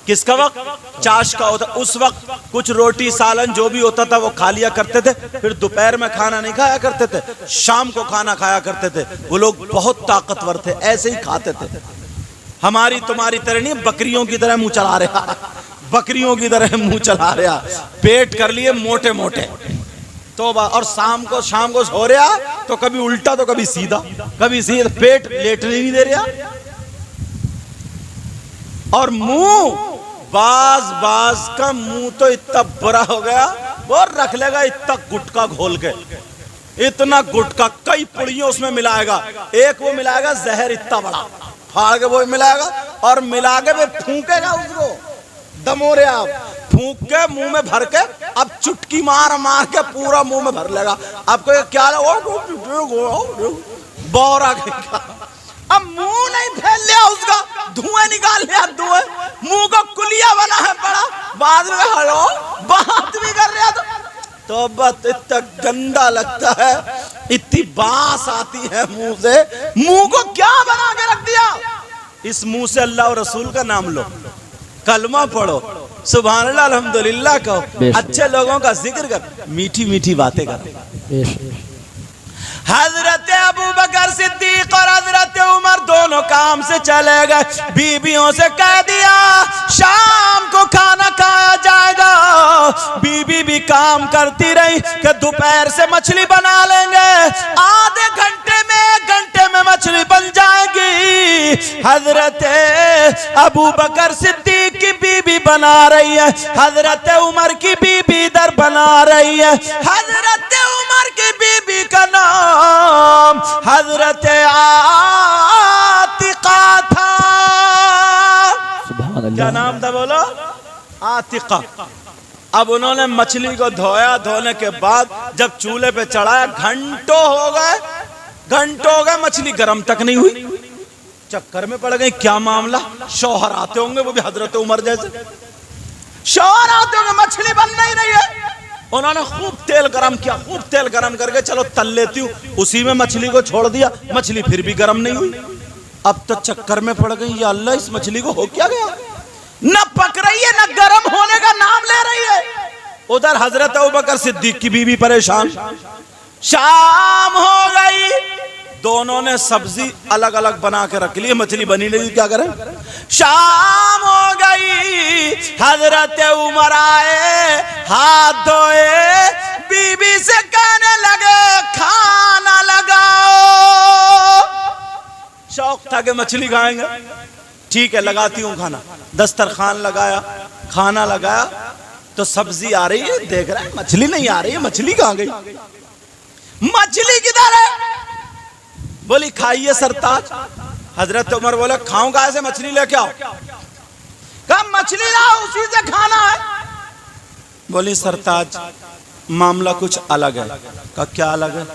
किसका वक्त? चाश का होता। उस वक्त कुछ रोटी सालन जो भी होता था वो खा लिया करते थे, फिर दोपहर में खाना नहीं खाया करते थे, शाम को खाना खाया करते थे। वो लोग बहुत ताकतवर थे, ऐसे ही खाते थे। हमारी तुम्हारी तरह नहीं, बकरियों की तरह मुंह चला रहा, बकरियों की तरह मुंह चला रहा, पेट कर लिए मोटे मोटे। तो और शाम को सो रहा, तो कभी उल्टा तो कभी सीधा, कभी सीधा, पेट लेटने नहीं दे रहा। और मुंह, बाज का मुंह तो इतना बुरा हो गया, वो रख लेगा इतना गुटखा घोल के, इतना गुटखा, कई पुड़ियों उसमें मिलाएगा। एक वो मिलाएगा जहर इतना बड़ा, फाड़ के वो मिलाएगा, और मिला के वो फूकेगा उसको, दमोरे आप फूक के मुंह में भर के, अब चुटकी मार मार के पूरा मुंह में भर लेगा। आपको क्या बौरा, अब मुंह नहीं फैल लिया उसका, धुएं निकाल लिया, धुएं मुंह को कुलिया बना है बड़ा, बाद में हेलो बात भी कर रहा तो बस इतना गंदा लगता है, इतनी बास आती है मुंह से। मुंह को क्या बना के रख दिया? इस मुंह से अल्लाह और रसूल का नाम लो, कलमा पढ़ो, सुभान अल्लाह अल्हम्दुलिल्लाह कहो, अच्छे लोगों का जिक्र कर, मीठी मीठी बातें कर। हजरत अबू बकर सिद्दीक और हजरत उमर दोनों काम से चले गए। बीबियों से कह दिया शाम को खाना खाया जाएगा। बीबी भी काम काम करती रही कि दोपहर से मछली बना लेंगे, आधे घंटे में 1 घंटे में मछली बन जाएगी। हजरत अबू बकर सिद्दीक की बीबी बना रही है, हजरत उमर की बीबी इधर बना रही है। हजरत उमर की बीबी का नाम हजरत आतिका था। क्या नाम था बोलो? आतिका। अब उन्होंने मछली को धोया, धोने के बाद जब चूल्हे पे चढ़ाया, घंटों हो गए मछली गर्म तक नहीं हुई। चक्कर में पड़ गई, क्या मामला? शौहर आते होंगे, वो भी हजरत उमर जैसे शौहर आते होंगे, मछली बन नहीं रही है। उन्होंने खूब तेल गरम किया, खूब तेल गरम करके चलो तल लेती हूँ, उसी में मछली को छोड़ दिया, मछली फिर भी गरम नहीं हुई। अब तो चक्कर में पड़ गई, या अल्लाह इस मछली को हो क्या गया, न पक रही है न गर्म होने का नाम ले रही है। उधर हजरत अबू बकर सिद्दीक की बीवी परेशान। शाम हो गई, दोनों ने सब्जी अलग अलग बना के रख ली, मछली बनी नहीं, क्या करें? शाम हो गई, हजरत उमर आए, हाथ धोए, बीबी से कहने लगे खाना लगाओ। शौक था कि मछली खाएंगे, ठीक है लगाती हूँ खाना। दस्तरखान लगाया, खाना लगाया तो सब्जी आ रही है, देख रहा है मछली नहीं आ रही है, मछली कहाँ गई? मछली किधर है? बोली खाइए सरताज। हजरत उमर बोले खाऊं कहाँ से, मछली लेके आओ। कहा मछली लाओ, उसी से खाना है। बोली सरताज मामला कुछ अलग है। कहा क्या अलग है?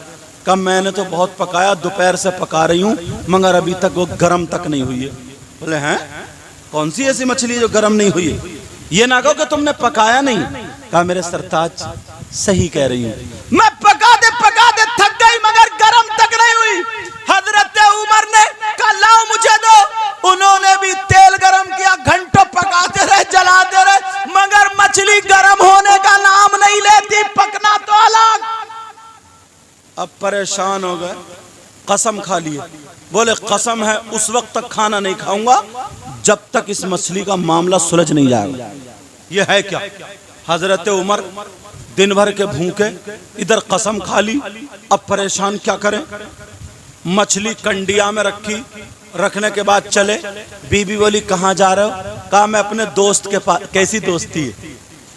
कहा मैंने तो बहुत पकाया, दोपहर से पका रही हूँ, मगर अभी तक वो गर्म तक नहीं हुई है। बोले हैं कौन सी ऐसी मछली जो गर्म नहीं हुई है? ये ना कहो कि तुमने पकाया नहीं। कहा मेरे सरताज सही कह रही हूँ, मैं पका दे थक गई, मगर गर्म तक नहीं हुई। हजरत उमर ने कहा लाओ मुझे दो। उन्होंने भी तेल गरम किया, घंटों पकाते रहे, जलाते रहे, मगर मछली गरम होने का नाम नहीं लेती, पकना तो अलग। अब परेशान हो गए, कसम खा लिए। बोले कसम है उस वक्त तक खाना नहीं खाऊंगा जब तक इस मछली का मामला सुलझ नहीं जाएगा। ये है क्या? हजरत उमर दिन भर के भूखे, इधर कसम खा ली, अब परेशान क्या करें? मछली कंडिया में रखी, रखने के बाद चले। बीबी बोली कहाँ जा रहे हो? कहा मैं अपने दोस्त के पास। कैसी दोस्ती है?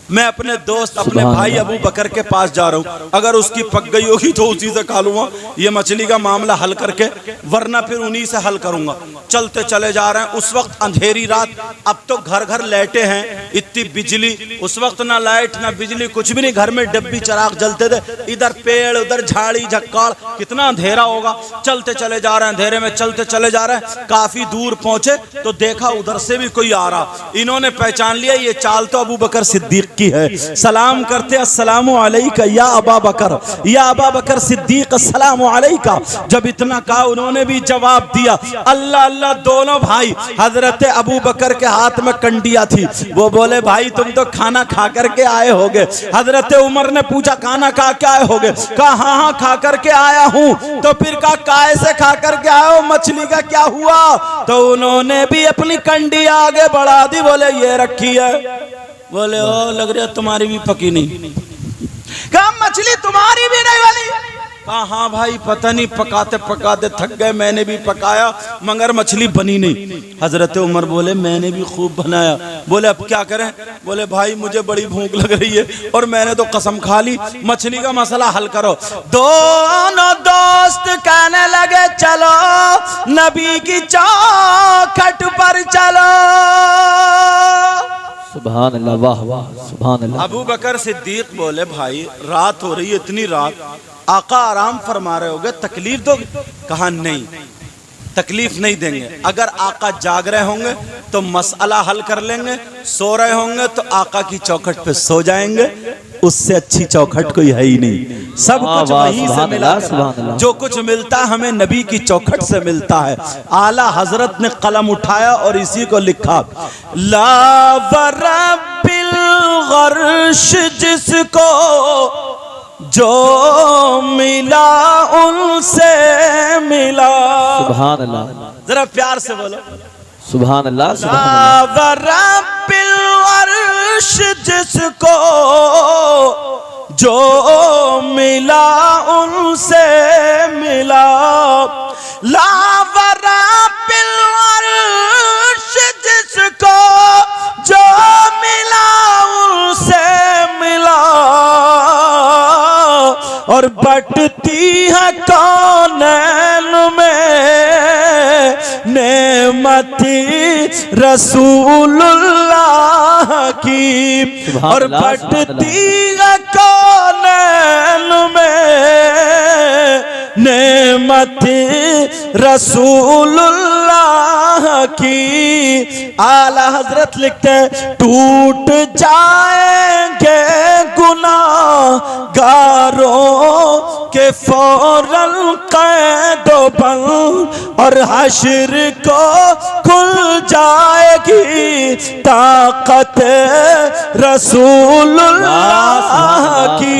मैं अपने दोस्त अपने भाई अबू बकर के पास जा रहा हूँ, अगर उसकी पक गई होगी तो उसी से खा लूंगा, ये मछली का मामला हल करके, वरना फिर उन्हीं से हल करूंगा। चलते चले जा रहे हैं। उस वक्त अंधेरी रात, अब तो घर घर लाइटें हैं, इतनी बिजली, उस वक्त ना लाइट ना बिजली, कुछ भी नहीं, घर में डब्बी चराग जलते थे, इधर पेड़ उधर झाड़ी झक्काड़, कितना अंधेरा होगा। चलते चले जा रहे हैं, अंधेरे में चलते चले जा रहे हैं। काफी दूर पहुंचे तो देखा उधर से भी कोई आ रहा। इन्होंने पहचान लिया ये चाल तो अबू बकर सिद्दीक की है। सलाम करते अस्सलामु अलैका या अबा बकर, या अबा बकर सिद्दीक अस्सलामु अलैका। जब इतना कहा उन्होंने भी जवाब दिया। अल्लाह अल्लाह, दोनों भाई, हजरत अबू बकर के हाथ में कंडिया थी, वो बोले भाई तुम तो खाना खा करके आए होगे। हजरत उमर ने पूछा खाना खा के आए होगे? कहा हाँ हाँ खा करके आया हूँ। तो फिर कहा काय से खा करके आए हो, मछली का क्या हुआ? तो उन्होंने भी अपनी कंडिया आगे बढ़ा दी, बोले ये रखी है। बोले ओ लग रहा तुम्हारी भी पकी नहीं। कहा मछली तुम्हारी भी नहीं वाली? कहा हाँ भाई पता नहीं, पकाते पकाते थक गए, मैंने भी पकाया मगर मछली बनी नहीं। हजरत उमर बोले मैंने भी खूब बनाया। बोले अब क्या करें? बोले भाई मुझे बड़ी भूख लग रही है और मैंने तो कसम खा ली, मछली का मसला हल करो। दोनों दोस्त कहने लगे चलो नबी की चौखट पर चलो। सुभान अल्लाह, वाह वाह, सुभान अल्लाह। अबू बकर सिद्दीक बोले भाई रात हो रही है, इतनी रात, आका आराम फरमा रहे होगे, तकलीफ दो? कहा नहीं तकलीफ नहीं देंगे। अगर आका जाग रहे होंगे तो मसला हल कर लेंगे, सो रहे होंगे तो आका की चौखट पे सो जाएंगे, उससे अच्छी चौखट कोई है ही नहीं। सब कुछ वहीं से मिला, जो कुछ मिलता हमें नबी की चौखट से मिलता है। आला हजरत ने कलम उठाया और इसी को लिखा, ला वरब्बिल गर्श जिसको जो मिला उनसे मिला। सुभान अल्लाह, जरा प्यार से बोलो सुभान अल्लाह, सुभान अल्लाह। अर्श जिसको जो मिला उनसे मिला, लावरा बिल अर्श जिसको जो मिला उनसे मिला, और बटती है कौनैन में नेमती रसूलुल्लाह की, और बटती है कौनैन में नेमती रसूलुल्लाह की। आला हजरत लिखते टूट जाएंगे गुनाहगारों के फौरन कैदो बंद, और हश्र को खुल जाएगी ताकत रसूलुल्लाह की।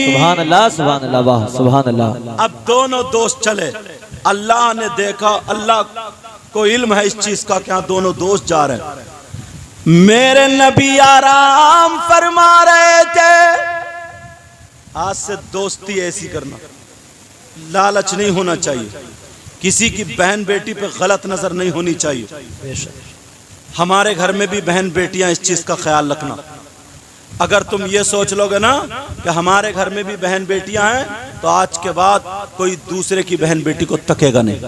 सुभान अल्लाह, सुभान अल्लाह, वाह सुभान अल्लाह। अब दोनों दोस्त चले, अल्लाह ने देखा, अल्लाह को इल्म है इस चीज का कि दोनों दोस्त जा रहे हैं। मेरे नबी आराम फरमा रहे थे। आज से दोस्ती ऐसी करना, लालच नहीं होना चाहिए, किसी की बहन बेटी पे गलत नजर नहीं होनी चाहिए। हमारे घर में भी बहन बेटियां, इस चीज का ख्याल रखना। अगर तुम ये सोच लोगे ना कि हमारे घर में भी बहन बेटियां हैं, तो आज के बाद कोई दूसरे की बहन बेटी को तकेगा नहीं।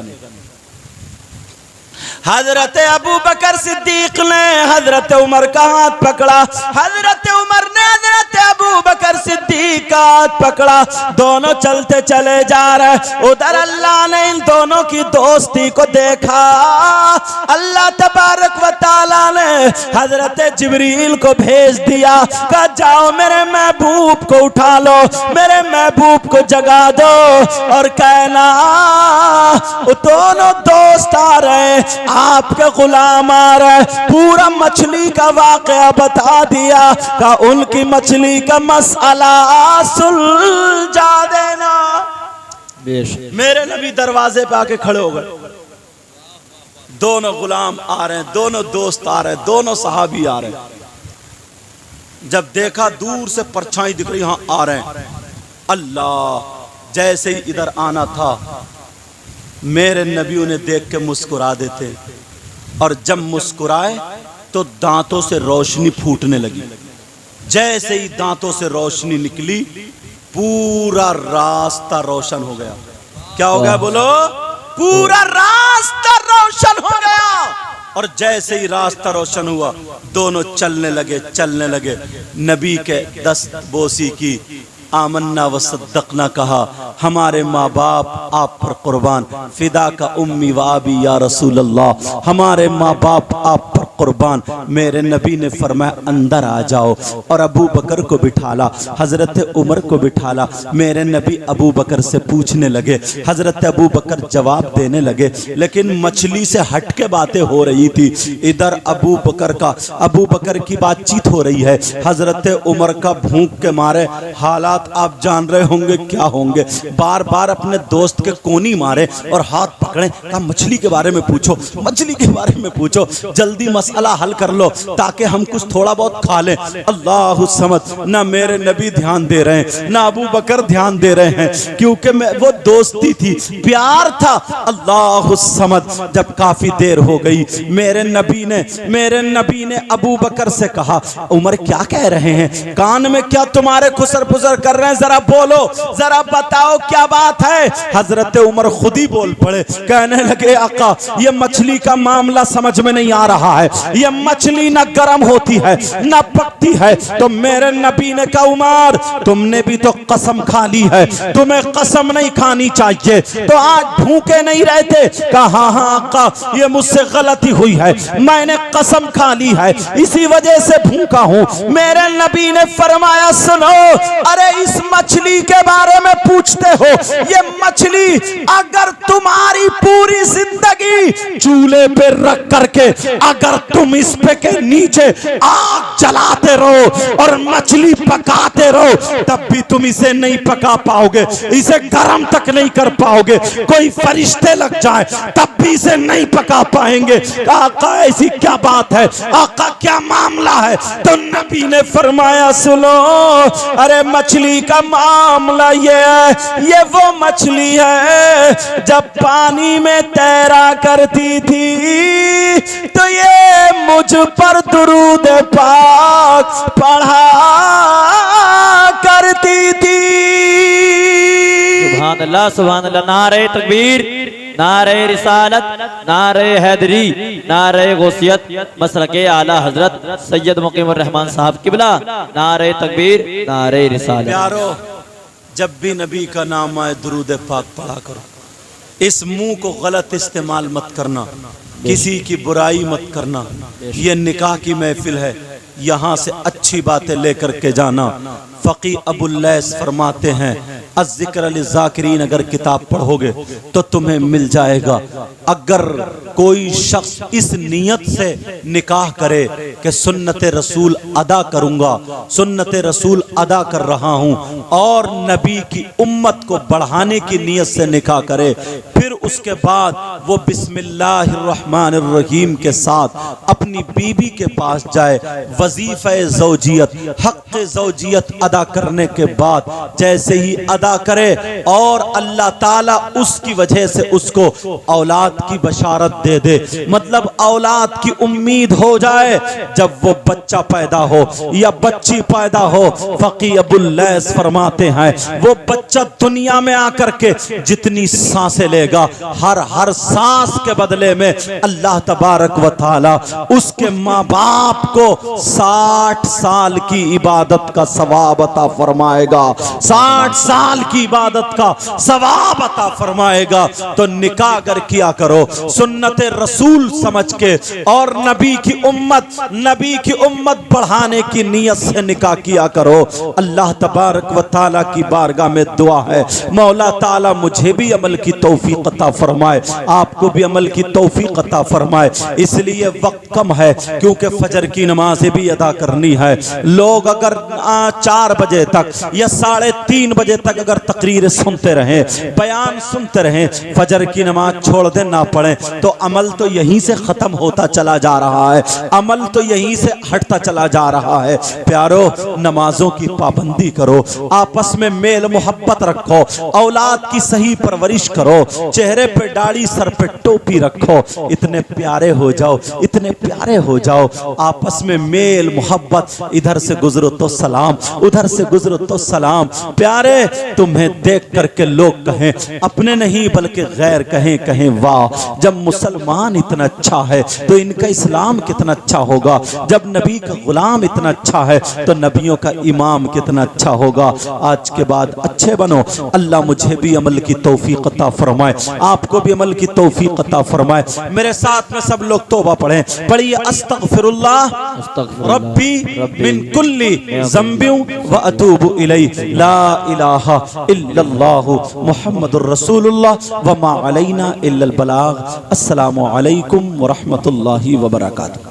हजरत अबू बकर सिद्दीक ने हजरत उमर का हाथ पकड़ा, हजरत उमर ने हजरत अबू बकर सिद्दीक का हाथ पकड़ा, दोनों चलते चले जा रहे। उधर अल्लाह ने इन दोनों की दोस्ती को देखा। अल्लाह तबारक व तआला ने हजरत जिब्रील को भेज दिया, कहा जाओ मेरे महबूब को उठा लो, मेरे महबूब को जगा दो, और कहना दोनों दोस्त आ रहे, आपके गुलाम आ रहे। पूरा मछली का वाकया बता दिया, का उनकी मछली का मसला सुलझा देना। मेरे नबी दरवाजे पे आके खड़े हो गए। दोनों गुलाम आ रहे हैं, दोनों दोस्त आ रहे हैं, दोनों सहाबी आ रहे हैं। जब देखा दूर से परछाई दिख रही, यहां आ रहे हैं। अल्लाह, जैसे ही इधर आना था मेरे नबी उन्हें देख के मुस्कुरा देते, और जब मुस्कुराए तो दांतों से रोशनी फूटने लगी। जैसे ही दांतों से रोशनी निकली, पूरा रास्ता रोशन हो गया। क्या हो गया बोलो? पूरा रास्ता रोशन हो गया। और जैसे ही रास्ता रोशन हुआ, दोनों चलने लगे। नबी के दस्त बोसी की, आमन्ना व सद्दक़ना कहा, हमारे माँ बाप आप पर कुर्बान, फिदा का उम्मी व आबी या रसूल अल्लाह, हमारे माँ बाप आप पर कुर्बान। मेरे नबी ने फरमाया अंदर आ जाओ, और अबू बकर को बिठाला, हजरत उमर को बिठाला। मेरे नबी अबू बकर से पूछने लगे, हजरत अबू बकर जवाब देने लगे, लेकिन मछली से हट के बातें हो रही थी। इधर अबू बकर की बातचीत हो रही है, हजरत उमर का भूख के मारे हालात आप जान रहे होंगे क्या होंगे। बार बार अपने दोस्त के कोनी मारे और हाथ पकड़े, कहा मछली के बारे में पूछो, मछली के बारे में पूछो, जल्दी मसला हल कर लो ताकि हम कुछ थोड़ा बहुत खा लें। अल्लाह समझ, ना मेरे नबी ध्यान दे रहे हैं, ना अबू बकर ध्यान दे रहे हैं, क्योंकि वो दोस्ती थी, प्यार था। अल्लाह समझ, जब काफी देर हो गई, मेरे नबी ने अबू बकर से कहा, उमर क्या कह रहे हैं, कान में क्या तुम्हारे खुसर पुसर कर रहे हैं, जरा बोलो, जरा बताओ क्या बात है। हजरत उमर खुद ही बोल पड़े, कहने लगे आका ये मछली का मामला समझ में नहीं आ रहा है, ये मछली ना गर्म होती है ना पकती है। तो मेरे नबी ने कहा उमर तुमने भी तो कसम खा ली है, तुम्हें कसम नहीं खानी चाहिए, तो आज भूखे नहीं रहते। कहा हाँ आका ये मुझसे गलती हुई है, मैंने कसम खा ली है, इसी वजह से भूखा हूं। मेरे नबी ने फरमाया सुनो, अरे इस मछली के बारे में पूछते हो, ये मछली अगर तुम्हारी पूरी जिंदगी नहीं, चूल्हे पे रख करके अगर तुम इस पे के नीचे आग जलाते रहो और मछली पकाते रहो तब भी तुम इसे नहीं पका पाओगे, इसे गर्म तक नहीं कर पाओगे। कोई फरिश्ते लग जाए तब भी इसे नहीं पका पाएंगे। आका ऐसी क्या बात है, आका क्या मामला है? तो नबी ने फरमाया सुनो, अरे मछली का मामला ये है, ये वो मछली है जब पानी में तैरा करती थी तो ये मुझ पर दुरूद पाक पढ़ा करती थी। सुभान अल्लाह, सुभान अल्लाह। नारे तकबीर, नारे रिसालत, नारे हैदरी, नारे गौसियत, मसलके आला हजरत सैयद मुकीमुर रहमान साहब किबला। नारे तकबीर, नारे रिसालत। प्यारो, जब भी नबी का नाम आए दुरूद पाक पढ़ा करो। इस मुंह को गलत इस्तेमाल मत करना, किसी की बुराई मत करना। ये निकाह की महफिल है, यहाँ से अच्छी बातें लेकर के जाना। फ़क़ी अबुल लैस फरमाते हैं अज़्ज़िक्र लिज़्ज़ाकिरीन, अगर किताब पढ़ोगे तो तुम्हें मिल जाएगा। अगर कोई शख्स इस नियत से निकाह करे कि सुन्नत रसूल अदा करूँगा, सुन्नत रसूल अदा कर रहा हूँ, और नबी की उम्मत को बढ़ाने की नियत से निकाह करे, फिर उसके बाद वो बिस्मिल्लाहिर्रहमानिर्रहीम के साथ अपनी बीबी के पास जाए, वजीफ़े ज़ौजियत, हक़ ज़ौजियत अदा करने के बाद जैसे ही अदा करे और अल्लाह ताला उसकी वजह से उसको औलाद की बशारत दे दे, मतलब औलाद की उम्मीद हो जाए, जब वो बच्चा पैदा हो या बच्ची पैदा हो, फ़क़ी अबुल लैस फरमाते हैं वो बच्चा दुनिया में आकर के जितनी सांसें लेगा, हर सांस के बदले में अल्लाह तबारक व तआला उसके माँ बाप को 60 साल की इबादत का सवाब अता फरमाएगा, 60 साल की इबादत का सवाब अता फरमाएगा। तो निकाह अगर किया करो सुन्नत रसूल समझ के और नबी की उम्मत बढ़ाने की नियत से निकाह किया करो। अल्लाह तबारक व तआला की बारगाह में दुआ है, मौला ताला मुझे भी अमल की तौफीक अता फरमाए, आपको भी अमल की तौफीक अता फरमाए। इसलिए वक्त कम है क्योंकि फजर की नमाज़ें भी अदा करनी है। लोग अगर 4 बजे तक या 3:30 बजे तक अगर तकरीर सुनते रहें, बयान सुनते रहें, फजर की नमाज छोड़ दे ना पढ़े तो अमल तो यहीं से खत्म होता चला जा रहा है, अमल तो यहीं से हटता चला जा रहा है। प्यारो, नमाजों की पाबंदी करो, आपस में मेल मोहब्बत रखो, औलाद की सही परवरिश करो, चेहरे पे दाढ़ी सर पे टोपी रखो, इतने प्यारे हो जाओ, इतने प्यारे हो जाओ, आपस में मेल मोहब्बत, इधर से गुजरो तो सलाम, उधर से गुजरो तो सलाम। प्यारे, तुम्हें देख करके लोग कहें, अपने नहीं बल्कि गैर कहें वाह, जब मुसलमान इतना अच्छा है तो इनका इस्लाम कितना अच्छा होगा, जब नबी का गुलाम इतना अच्छा है तो नबियों का इमाम कितना अच्छा होगा। आज के बाद अच्छे बनो, अल्लाह मुझे भी अमल की तौफीक अता फरमाए, आपको भी अमल की तौफीक अता फरमाए। मेरे साथ में सब लोग तौबा पढ़ें, पढ़िए अस्तगफिरुल्लाह रब्बी मिन कुल्ली ज़ंबिन व अतूबु इलैहि, ला इलाहा इल्लल्लाहु मुहम्मदुर रसूलुल्लाह व मा अलैना इल्लल बलाग। अस्सलामु अलैकुम व रहमतुल्लाहि व बरकातुहू।